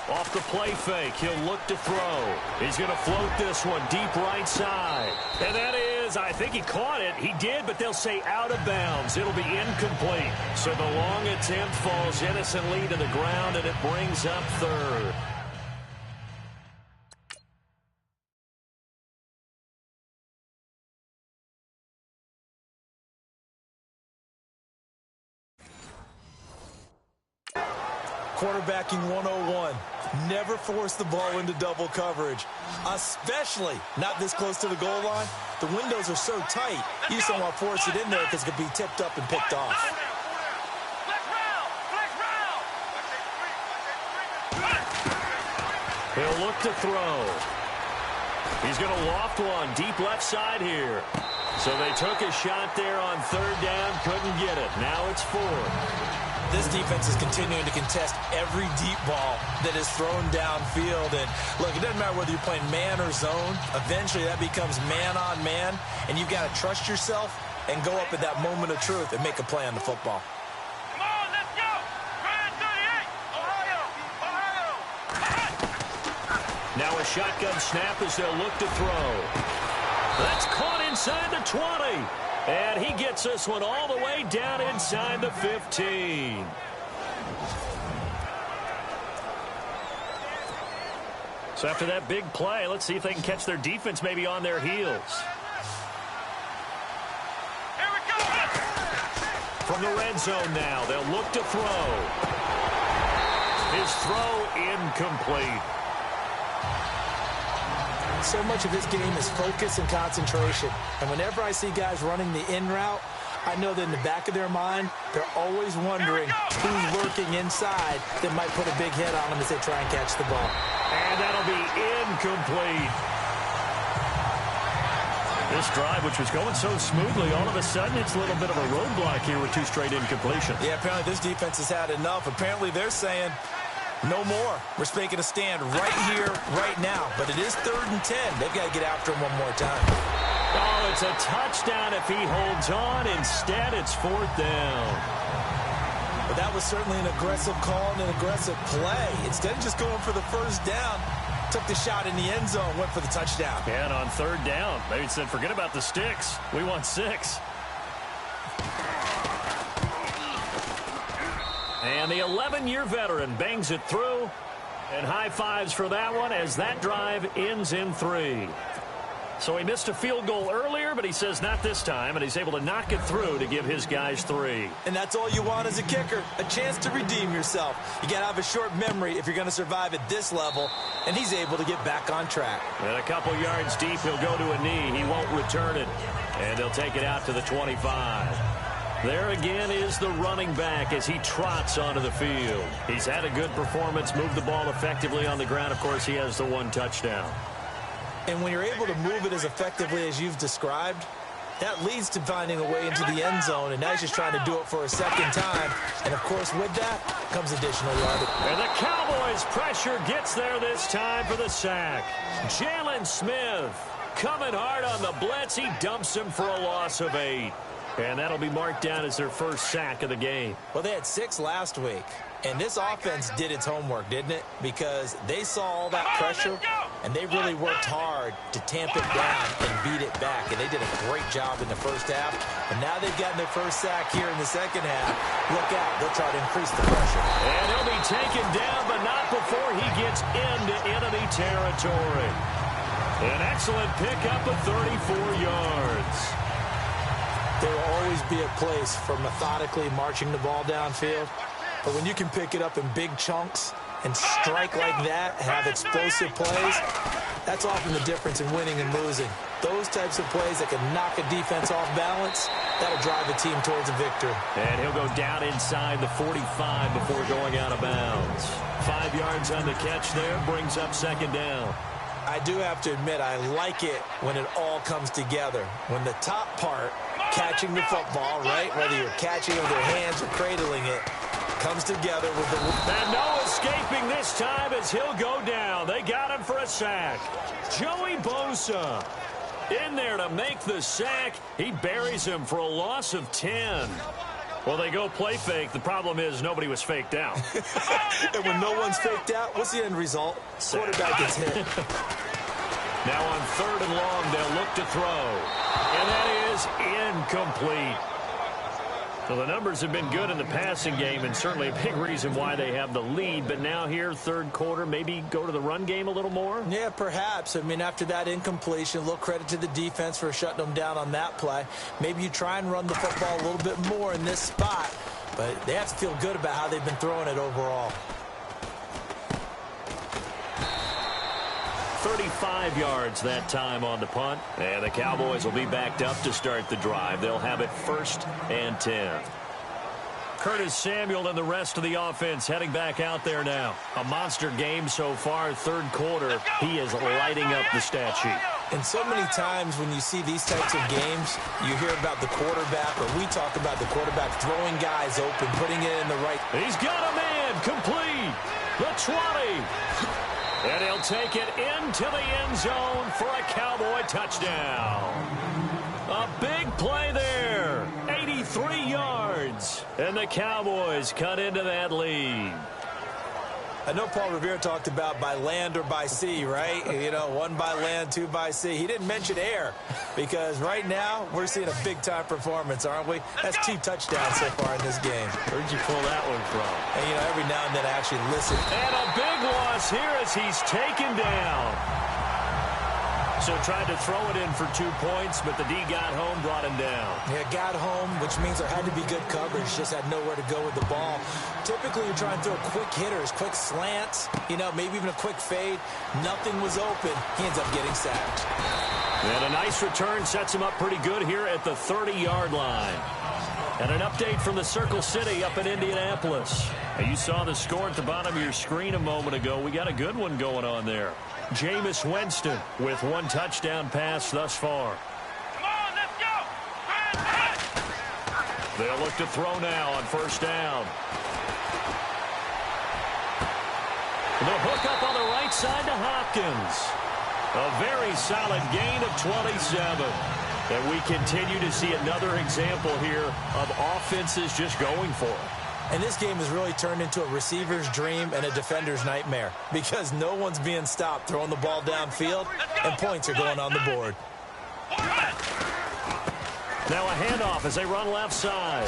Off the play fake, he'll look to throw. He's going to float this one deep right side. And that is, I think he caught it. He did, but they'll say out of bounds. It'll be incomplete. So the long attempt falls innocently to the ground, and it brings up third. Quarterbacking 101. Never force the ball into double coverage, especially not this close to the goal line. The windows are so tight, you just don't want to force it in there because it could be tipped up and picked off. He'll look to throw. He's going to loft one deep left side here. So they took a shot there on third down, couldn't get it. Now it's fourth. This defense is continuing to contest every deep ball that is thrown downfield. And look, it doesn't matter whether you're playing man or zone. Eventually that becomes man on man, and you've got to trust yourself and go up at that moment of truth and make a play on the football. Come on, let's go. Grand 38. Ohio. Now a shotgun snap as they'll look to throw. That's caught inside the 20. And he gets this one all the way down inside the 15. So after that big play, let's see if they can catch their defense maybe on their heels. Here we go. From the red zone now, they'll look to throw. His throw incomplete. So much of this game is focus and concentration. And whenever I see guys running the in route, I know that in the back of their mind, they're always wondering who's lurking inside that might put a big hit on them as they try and catch the ball. And that'll be incomplete. This drive, which was going so smoothly, all of a sudden it's a little bit of a roadblock here with 2 straight incompletions. Yeah, apparently this defense has had enough. Apparently they're saying, no more. We're making a stand right here, right now. But it is 3rd and 10. They've got to get after him one more time. Oh, it's a touchdown if he holds on. Instead, it's 4th down. But that was certainly an aggressive call and an aggressive play. Instead of just going for the first down, took the shot in the end zone, went for the touchdown. Yeah, and on 3rd down, they said, forget about the sticks. We want 6. And the 11-year veteran bangs it through. And high fives for that one as that drive ends in 3. So he missed a field goal earlier, but he says not this time, and he's able to knock it through to give his guys 3. And that's all you want as a kicker, a chance to redeem yourself. You got to have a short memory if you're going to survive at this level, and he's able to get back on track. And a couple yards deep, he'll go to a knee. He won't return it, and they'll take it out to the 25. There again is the running back as he trots onto the field. He's had a good performance, moved the ball effectively on the ground. Of course, he has the 1 touchdown. And when you're able to move it as effectively as you've described, that leads to finding a way into the end zone, and now he's just trying to do it for a second time. And, of course, with that comes additional yardage. And the Cowboys' pressure gets there this time for the sack. Jalen Smith coming hard on the blitz. He dumps him for a loss of 8. And that'll be marked down as their first sack of the game. Well, they had 6 last week. And this offense did its homework, didn't it? Because they saw all that pressure, and they really worked hard to tamp it down and beat it back. And they did a great job in the first half. And now they've gotten their first sack here in the second half. Look out. They'll try to increase the pressure. And he'll be taken down, but not before he gets into enemy territory. An excellent pickup of 34 yards. There will always be a place for methodically marching the ball downfield. But when you can pick it up in big chunks and strike like that, have explosive plays, that's often the difference in winning and losing. Those types of plays that can knock a defense off balance, that'll drive a team towards a victory. And he'll go down inside the 45 before going out of bounds. 5 yards on the catch there, brings up second down. I do have to admit, I like it when it all comes together. When the top part, catching the football, right, whether you're catching it with your hands or cradling it, comes together with the... And no escaping this time as he'll go down. They got him for a sack. Joey Bosa in there to make the sack. He buries him for a loss of 10. Well, they go play fake. The problem is nobody was faked out. And when no one's faked out, what's the end result? Quarterback gets hit. Now on 3rd and long, they'll look to throw. And that is incomplete. So the numbers have been good in the passing game, and certainly a big reason why they have the lead. But now here, 3rd quarter, maybe go to the run game a little more? Yeah, perhaps. I mean, after that incompletion, a little credit to the defense for shutting them down on that play. Maybe you try and run the football a little bit more in this spot. But they have to feel good about how they've been throwing it overall. 35 yards that time on the punt. And the Cowboys will be backed up to start the drive. They'll have it 1st and 10. Curtis Samuel and the rest of the offense heading back out there now. A monster game so far, 3rd quarter. He is lighting up the stat sheet. And so many times when you see these types of games, you hear about the quarterback, or we talk about the quarterback throwing guys open, putting it in the right. He's got a man complete. The 20. And he'll take it into the end zone for a Cowboy touchdown. A big play there. 83 yards. And the Cowboys cut into that lead. I know Paul Revere talked about by land or by sea, right? You know, 1 by land, 2 by sea. He didn't mention air because right now we're seeing a big-time performance, aren't we? That's 2 touchdowns so far in this game. Where'd you pull that one from? And, you know, every now and then I actually listen. And a big loss here as he's taken down. So tried to throw it in for 2 points, but the D got home, brought him down. Yeah, got home, which means there had to be good coverage. Just had nowhere to go with the ball. Typically, you try and throw quick hitters, quick slants, you know, maybe even a quick fade. Nothing was open. He ends up getting sacked. And a nice return sets him up pretty good here at the 30-yard line. And an update from the Circle City up in Indianapolis. Now, you saw the score at the bottom of your screen a moment ago. We got a good one going on there. Jameis Winston with 1 touchdown pass thus far. Come on, let's go. They'll look to throw now on 1st down. The hook up on the right side to Hopkins. A very solid gain of 27. And we continue to see another example here of offenses just going for it. And this game has really turned into a receiver's dream and a defender's nightmare because no one's being stopped throwing the ball downfield, and points are going on the board. Now a handoff as they run left side.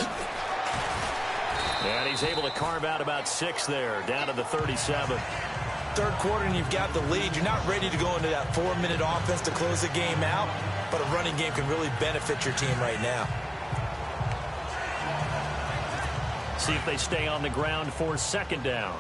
And he's able to carve out about 6 there, down to the 37. 3rd quarter and you've got the lead. You're not ready to go into that 4-minute offense to close the game out, but a running game can really benefit your team right now. See if they stay on the ground for 2nd down.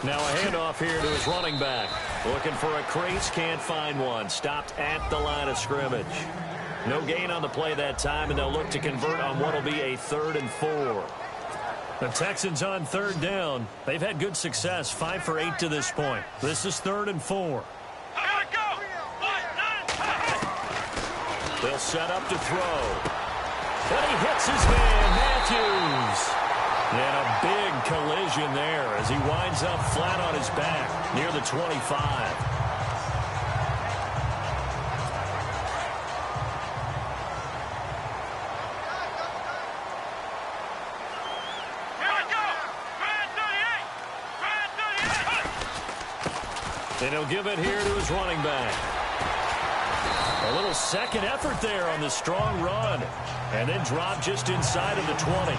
Now a handoff here to his running back. Looking for a crease, can't find one. Stopped at the line of scrimmage. No gain on the play that time, and they'll look to convert on what will be a 3rd and 4. The Texans on 3rd down. They've had good success, 5 for 8 to this point. This is 3rd and 4. They'll set up to throw. And he hits his man, Matthews. And a big collision there as he winds up flat on his back near the 25. And he'll give it here to his running back. A little second effort there on the strong run. And then drop just inside of the 20.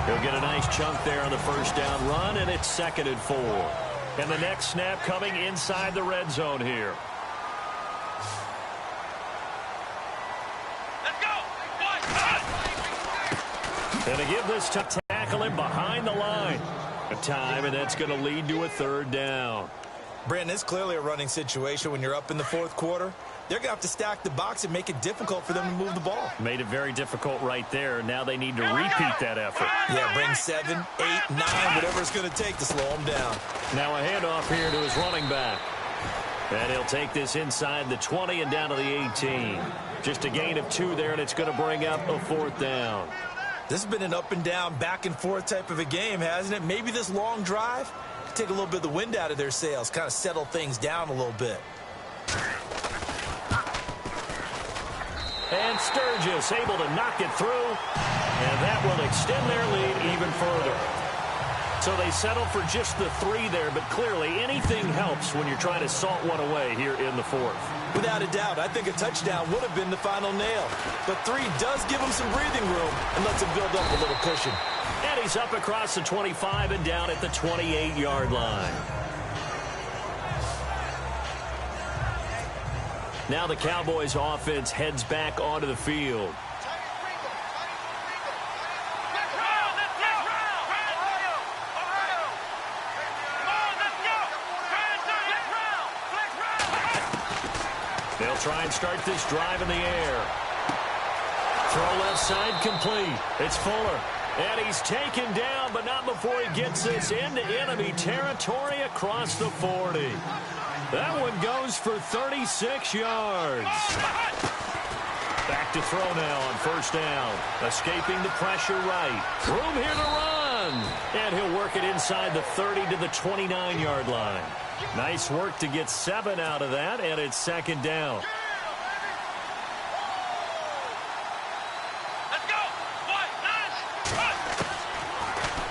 He'll get a nice chunk there on the first down run, and it's 2nd and 4. And the next snap coming inside the red zone here. Let's go. And to give this to tackle him behind the line. A time, and that's going to lead to a 3rd down. Brandon, it's clearly a running situation when you're up in the 4th quarter. They're going to have to stack the box and make it difficult for them to move the ball. Made it very difficult right there. Now they need to repeat that effort. Yeah, bring 7, 8, 9, whatever it's going to take to slow them down. Now a handoff here to his running back. And he'll take this inside the 20 and down to the 18. Just a gain of 2 there, and it's going to bring up a 4th down. This has been an up and down, back and forth type of a game, hasn't it? Maybe this long drive take a little bit of the wind out of their sails, kind of settle things down a little bit. And Sturgis able to knock it through, and that will extend their lead even further. So they settle for just the 3 there, but clearly anything helps when you're trying to salt one away here in the 4th. Without a doubt, I think a touchdown would have been the final nail. But 3 does give them some breathing room and lets them build up a little cushion. And he's up across the 25 and down at the 28-yard line. Now the Cowboys offense heads back onto the field. They'll try and start this drive in the air. Throw left side complete. It's Fuller. And he's taken down, but not before he gets this into enemy territory across the 40. That one goes for 36 yards. Back to throw now on 1st down. Escaping the pressure right. Room here to run. And he'll work it inside the 30 to the 29-yard line. Nice work to get 7 out of that, and it's 2nd down. Let's go.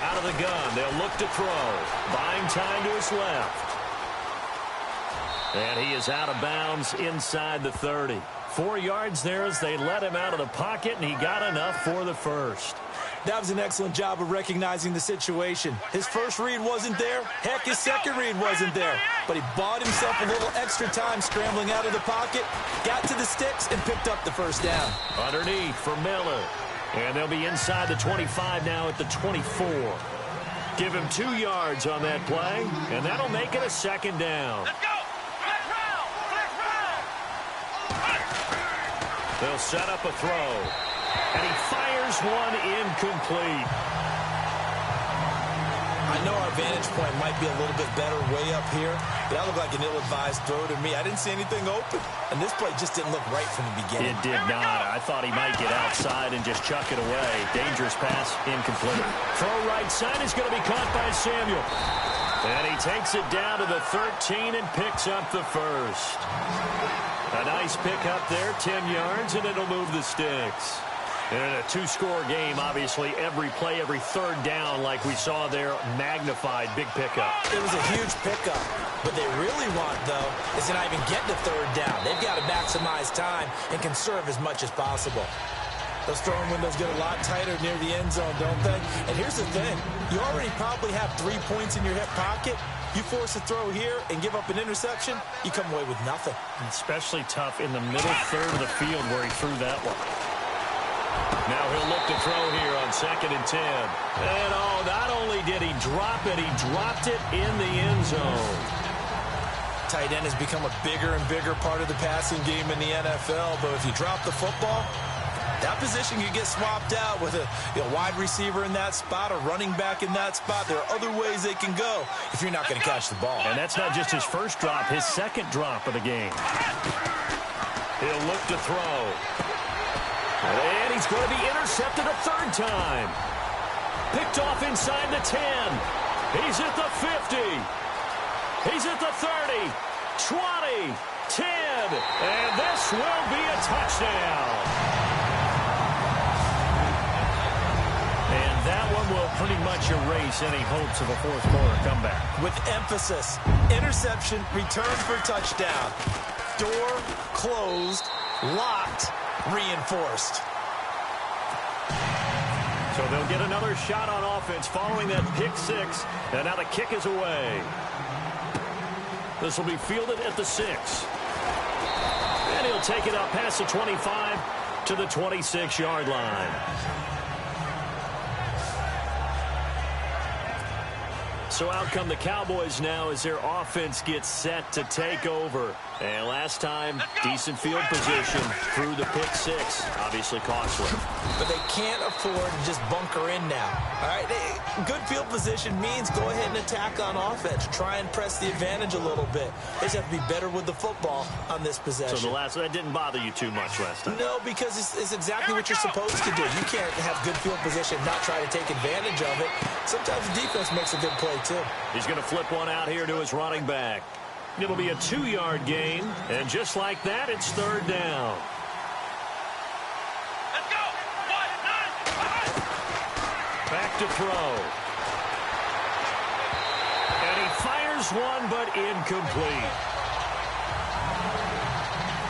Out of the gun, they'll look to throw. Buying time to his left. And he is out of bounds inside the 30. 4 yards there as they let him out of the pocket, and he got enough for the first. That was an excellent job of recognizing the situation. His first read wasn't there. Heck, his second read wasn't there. But he bought himself a little extra time scrambling out of the pocket, got to the sticks, and picked up the first down. Underneath for Miller. And they'll be inside the 25 now at the 24. Give him 2 yards on that play, and that'll make it a 2nd down. Let's go. They'll set up a throw. And he fires one incomplete. I know our vantage point might be a little bit better way up here, but that looked like an ill-advised throw to me. I didn't see anything open, and this play just didn't look right from the beginning. It did not. I thought he might get outside and just chuck it away. Dangerous pass, incomplete. Throw right side is going to be caught by Samuel. And he takes it down to the 13 and picks up the first. A nice pick up there, 10 yards, and it'll move the sticks. In a 2-score game, obviously, every play, every 3rd down, like we saw there, magnified, big pickup. It was a huge pickup. What they really want, though, is to not even get to 3rd down. They've got to maximize time and conserve as much as possible. Those throwing windows get a lot tighter near the end zone, don't they? And here's the thing. You already probably have 3 points in your hip pocket. You force a throw here and give up an interception, you come away with nothing. And especially tough in the middle 3rd of the field where he threw that one. Now he'll look to throw here on 2nd and 10. And, oh, not only did he drop it, he dropped it in the end zone. Tight end has become a bigger and bigger part of the passing game in the NFL, but if you drop the football, that position could get swapped out with a wide receiver in that spot, a running back in that spot. There are other ways they can go if you're not going to catch the ball. And that's not just his first drop, his 2nd drop of the game. He'll look to throw. And he's going to be intercepted a 3rd time. Picked off inside the 10. He's at the 50. He's at the 30, 20, 10. And this will be a touchdown. And that one one will pretty much erase any hopes of a fourth-quarter comeback. With emphasis, interception, return for touchdown. Door closed, locked, reinforced. So they'll get another shot on offense following that pick six. And now the kick is away. This will be fielded at the 6. And he'll take it up past the 25 to the 26-yard line. So out come the Cowboys now as their offense gets set to take over. And last time, decent field position through the pick six. Obviously costly. But they can't afford to just bunker in now. All right, good field position means go ahead and attack on offense. Try and press the advantage a little bit. They just have to be better with the football on this possession. So that didn't bother you too much last time? No, because it's exactly what you're supposed to do. You can't have good field position, not try to take advantage of it. Sometimes the defense makes a good play, too. He's going to flip one out here to his running back. It'll be a 2-yard gain, and just like that, it's third down. Let's go. 1, 9. Back to throw. And he fires one, but incomplete.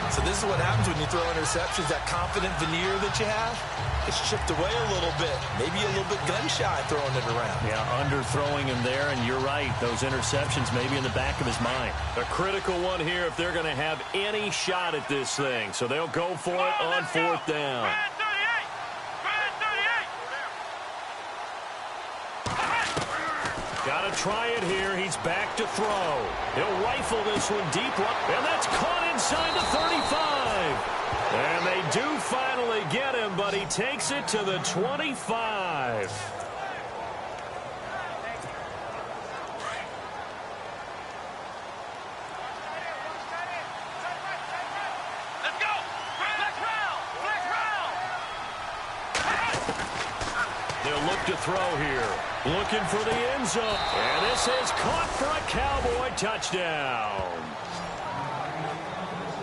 So this is what happens when you throw interceptions. That confident veneer that you have, it's chipped away a little bit. Maybe a little bit gun-shy throwing it around. Yeah, underthrowing him there, and you're right. Those interceptions maybe in the back of his mind. A critical one here if they're going to have any shot at this thing. So they'll go for it on fourth down. Got to try it here. He's back to throw. He'll rifle this one deep, and that's caught inside the 35. And they do finally get him, but he takes it to the 25. Let's go. Flex round. They'll look to throw here. Looking for the end zone. And this is caught for a Cowboy touchdown.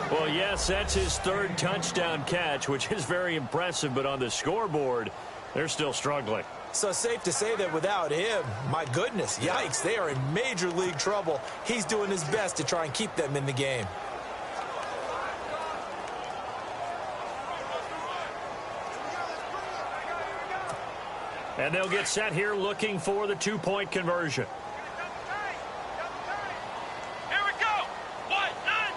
Well, yes, that's his third touchdown catch, which is very impressive. But on the scoreboard, they're still struggling. So it's safe to say that without him, my goodness, yikes, they are in major league trouble. He's doing his best to try and keep them in the game. And they'll get set here looking for the two-point conversion. Here we go. 1, 9.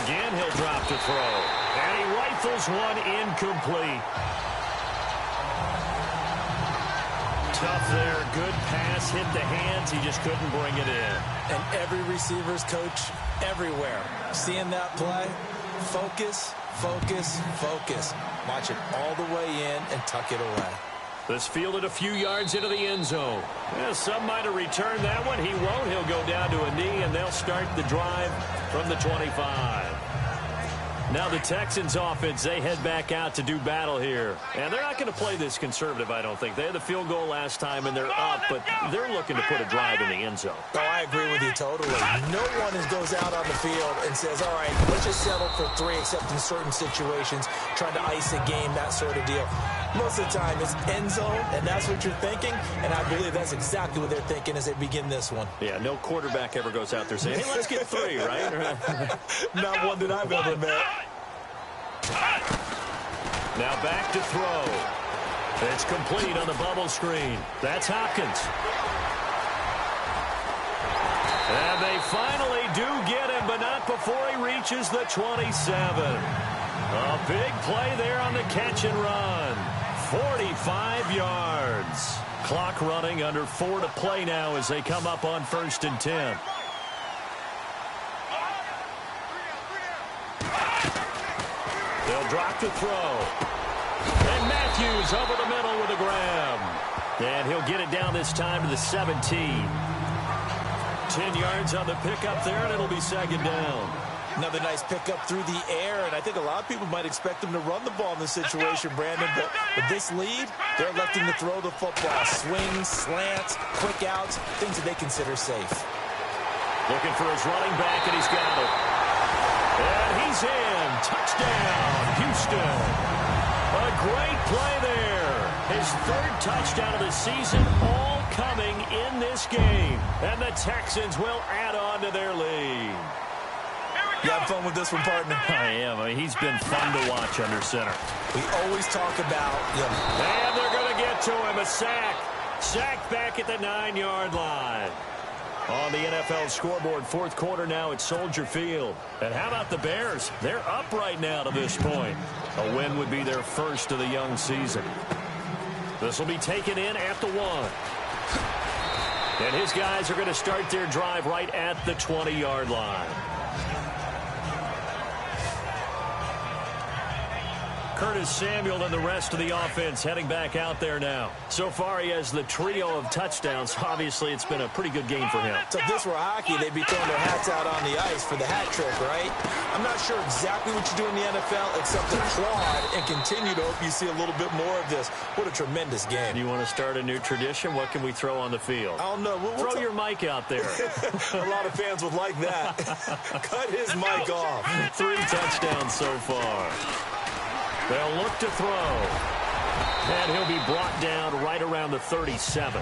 Again, he'll drop to throw. And he rifles one incomplete. Tough there. Good pass. Hit the hands. He just couldn't bring it in. And every receiver's coach everywhere. Seeing that play, focus, focus, focus. Watch it all the way in and tuck it away. This fielded a few yards into the end zone. Yeah, some might have returned that one. He won't. He'll go down to a knee, and they'll start the drive from the 25. Now the Texans offense, they head back out to do battle here. And they're not going to play this conservative, I don't think. They had the field goal last time, and they're up, but they're looking to put a drive in the end zone. Oh, I agree with you totally. No one goes out on the field and says, all right, let's just settle for 3, except in certain situations, trying to ice a game, that sort of deal. Most of the time, it's end zone, and that's what you're thinking, and I believe that's exactly what they're thinking as they begin this one. Yeah, no quarterback ever goes out there saying, hey, let's get 3, right? Not one that I've ever met. Now back to throw. It's complete on the bubble screen. That's Hopkins. And they finally do get him, but not before he reaches the 27. A big play there on the catch and run. 45 yards. Clock running, under 4 to play now as they come up on 1st and 10. They'll drop to throw. And Matthews over the middle with a grab. And he'll get it down this time to the 17. 10 yards on the pickup there, and it'll be 2nd down. Another nice pickup through the air, and I think a lot of people might expect him to run the ball in this situation, Brandon, but with this lead, they're electing to throw the football. Swings, slants, quick outs, things that they consider safe. Looking for his running back, and he's got it. And he's in. Touchdown, Houston. A great play there. His third touchdown of the season, all coming in this game. And the Texans will add on to their lead. You have fun with this one, partner? I am. I mean, he's been fun to watch under center. We always talk about him. And they're going to get to him. A sack. Sack back at the 9-yard line. On the NFL scoreboard, fourth quarter now at Soldier Field. And how about the Bears? They're up right now to this point. A win would be their first of the young season. This will be taken in at the 1. And his guys are going to start their drive right at the 20-yard line. Curtis Samuel and the rest of the offense heading back out there now. So far, he has the trio of touchdowns. Obviously, it's been a pretty good game for him. So if this were hockey, they'd be throwing their hats out on the ice for the hat trick, right? I'm not sure exactly what you do in the NFL except applaud and continue to hope you see a little bit more of this. What a tremendous game. You want to start a new tradition? What can we throw on the field? I don't know. Throw your mic out there. A lot of fans would like that. Cut his mic off. 3 touchdowns so far. They'll look to throw. And he'll be brought down right around the 37.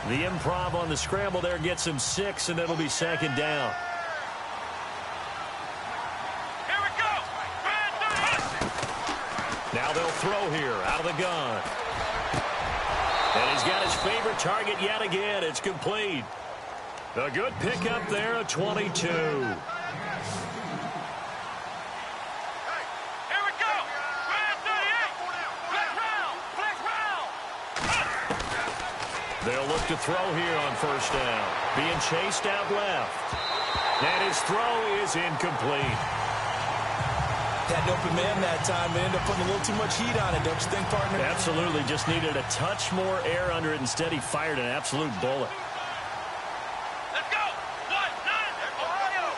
The improv on the scramble there gets him 6, and it'll be second down. Here we go. Now they'll throw here out of the gun. And he's got his favorite target yet again. It's complete. A good pickup there, a 22. They'll look to throw here on first down. Being chased out left. And his throw is incomplete. Had an open man that time, but ended up putting a little too much heat on it, don't you think, partner? Absolutely. Just needed a touch more air under it. Instead, he fired an absolute bullet. Let's go. 1-9. Ohio.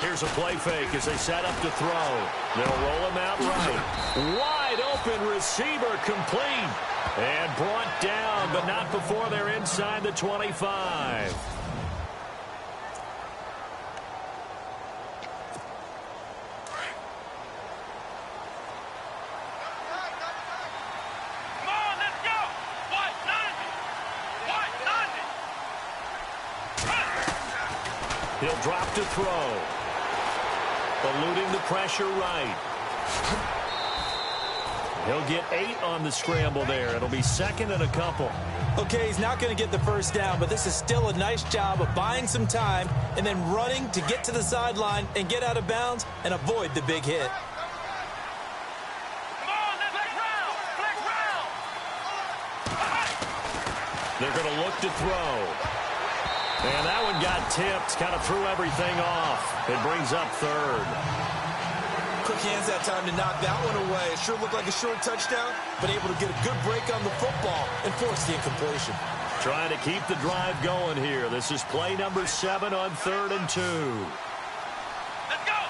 Here's a play fake as they set up to throw. They'll roll him out right. Wide open receiver complete. And brought down, but not before they're inside the 25. Come on, let's go. 1-9. He'll drop to throw. Eluding the pressure right. He'll get 8 on the scramble there. It'll be second and a couple. Okay, he's not going to get the first down, but this is still a nice job of buying some time and then running to get to the sideline and get out of bounds and avoid the big hit. Come on, let's flex round. They're going to look to throw. And that one got tipped, kind of threw everything off. It brings up third. Quick hands that time to knock that one away. It sure looked like a short touchdown, but able to get a good break on the football and force the incompletion. Trying to keep the drive going here. This is play number 7 on 3rd and 2. Let's go.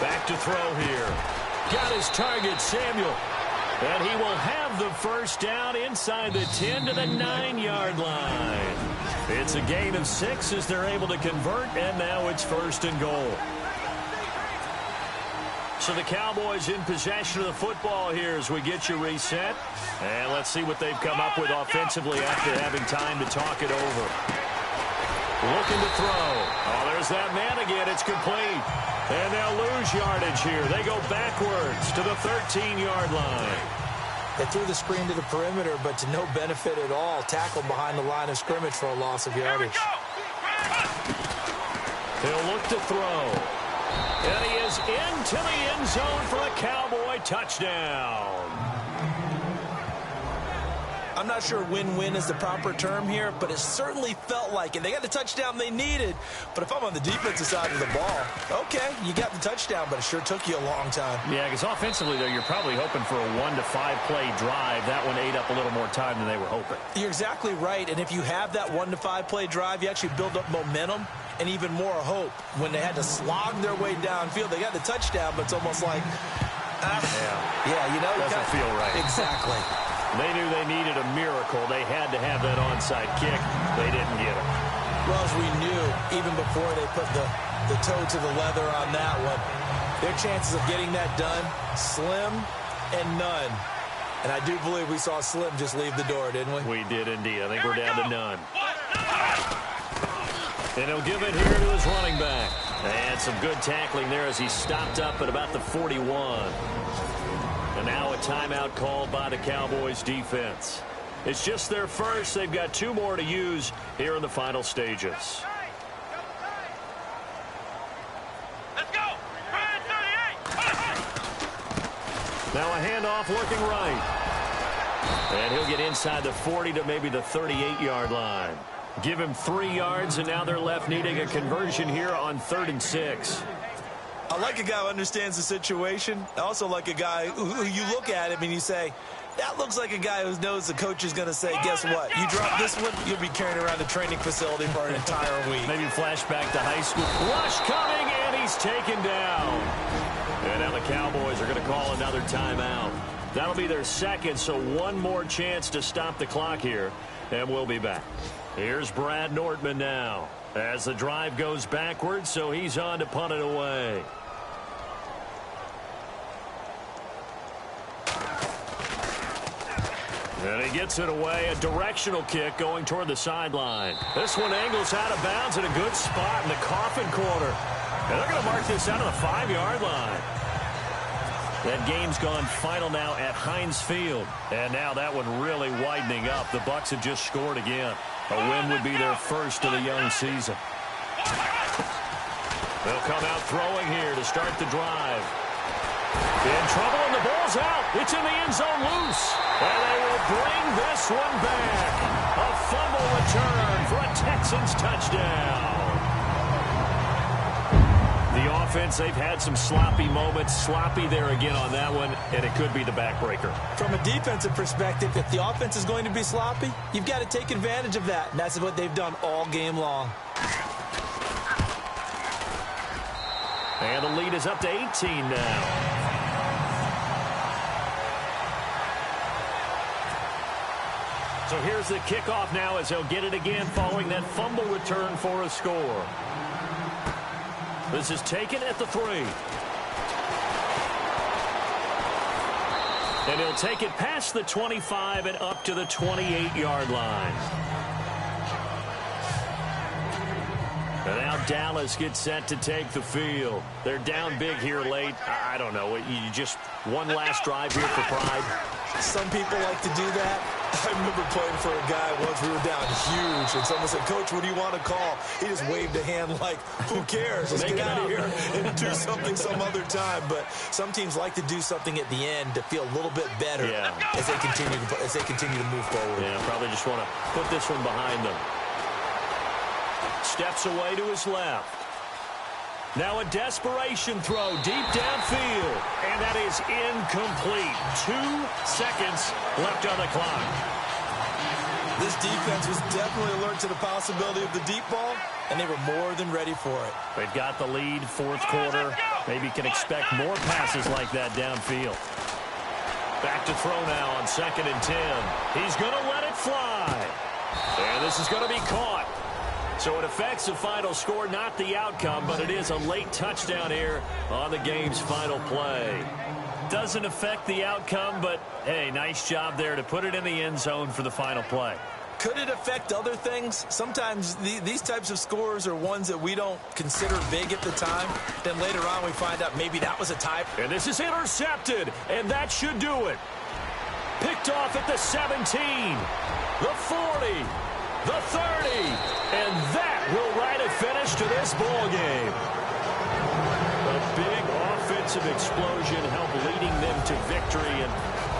Back to throw here. Got his target, Samuel. And he will have the first down inside the 10 to the 9-yard line. It's a gain of 6 as they're able to convert, and now it's 1st and goal. So the Cowboys in possession of the football here as we get you reset. And let's see what they've come up with offensively after having time to talk it over. Looking to throw. Oh, there's that man again. It's complete. And they'll lose yardage here. They go backwards to the 13-yard line. They threw the screen to the perimeter, but to no benefit at all. Tackled behind the line of scrimmage for a loss of yardage. He'll look to throw. And he is into the end zone for a Cowboy touchdown. I'm not sure win-win is the proper term here, but it certainly felt like it. They got the touchdown they needed, but if I'm on the defensive side of the ball, okay, you got the touchdown, but it sure took you a long time. Yeah, because offensively, though, you're probably hoping for a 1 to 5 play drive. That one ate up a little more time than they were hoping. You're exactly right, and if you have that 1 to 5 play drive, you actually build up momentum and even more hope. When they had to slog their way downfield, they got the touchdown, but it's almost like, yeah, you know, doesn't feel right. Exactly. They knew they needed a miracle. They had to have that onside kick. They didn't get it. Well, as we knew, even before they put the toe to the leather on that one, Their chances of getting that done, slim and none. And I do believe we saw Slim just leave the door, didn't we? We did indeed. I think we're down to none. And he'll give it here to his running back. And some good tackling there as he stopped up at about the 41. And now a timeout called by the Cowboys defense. It's just their first. They've got 2 more to use here in the final stages. Let's go. Ryan 38. Now a handoff looking right. And he'll get inside the 40 to maybe the 38-yard line. Give him 3 yards, and now they're left needing a conversion here on 3rd and 6. I like a guy who understands the situation. I also like a guy who you look at him and you say, that looks like a guy who knows the coach is going to say, guess what? You drop this one, you'll be carrying around the training facility for an entire week. Maybe flashback to high school. Rush coming, and he's taken down. And now the Cowboys are going to call another timeout. That'll be their second, so 1 more chance to stop the clock here, and we'll be back. Here's Brad Nortman now as the drive goes backwards, so he's on to punt it away. And he gets it away, a directional kick going toward the sideline. This one angles out of bounds in a good spot in the coffin corner. And they're going to mark this out of the 5-yard line. That game's gone final now at Heinz Field. And now that one really widening up. The Bucs have just scored again. A win would be their first of the young season. They'll come out throwing here to start the drive. In trouble, and the ball's out. It's in the end zone loose. And they will bring this one back. A fumble return for a Texans touchdown. The offense, they've had some sloppy moments. Sloppy there again on that one, and it could be the backbreaker. From a defensive perspective, if the offense is going to be sloppy, you've got to take advantage of that. And that's what they've done all game long. And the lead is up to 18 now. So here's the kickoff now as they'll get it again following that fumble return for a score. This is taken at the 3. And he'll take it past the 25 and up to the 28-yard line. And now Dallas gets set to take the field. They're down big here late. I don't know. You just one last drive here for pride. Some people like to do that. I remember playing for a guy once. We were down huge, and someone said, Coach, what do you want to call? He just waved a hand like, who cares? Let's get out of here and do something some other time. But some teams like to do something at the end to feel a little bit better as they continue to move forward. Yeah, probably just want to put this one behind them. Steps away to his left. Now a desperation throw deep downfield. And that is incomplete. 2 seconds left on the clock. This defense was definitely alert to the possibility of the deep ball, and they were more than ready for it. They've got the lead, 4th quarter. Maybe can expect more passes like that downfield. Back to throw now on 2nd and 10. He's going to let it fly. And this is going to be caught. So it affects the final score, not the outcome, but it is a late touchdown here on the game's final play. Doesn't affect the outcome, but, hey, nice job there to put it in the end zone for the final play. Could it affect other things? Sometimes these types of scores are ones that we don't consider big at the time. Then later on we find out maybe that was a tie. And this is intercepted, and that should do it. Picked off at the 17, the 40. The 30, and that will write a finish to this ball game. A big offensive explosion helped leading them to victory, and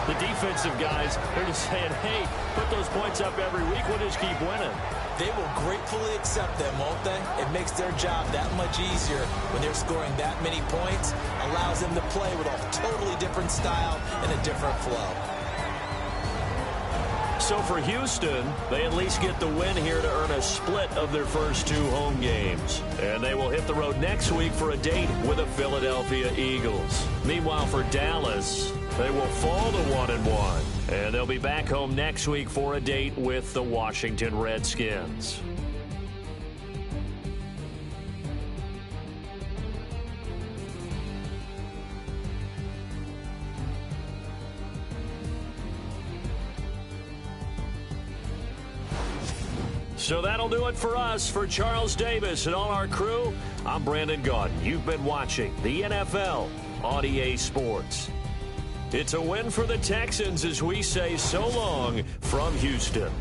the defensive guys, they're just saying, hey, put those points up every week, we'll just keep winning. They will gratefully accept them, won't they? It makes their job that much easier when they're scoring that many points, allows them to play with a totally different style and a different flow. So for Houston, they at least get the win here to earn a split of their first 2 home games. And they will hit the road next week for a date with the Philadelphia Eagles. Meanwhile, for Dallas, they will fall to 1-1. And they'll be back home next week for a date with the Washington Redskins. So that'll do it for us. For Charles Davis and all our crew, I'm Brandon Gaudin. You've been watching the NFL on EA Sports. It's a win for the Texans as we say so long from Houston.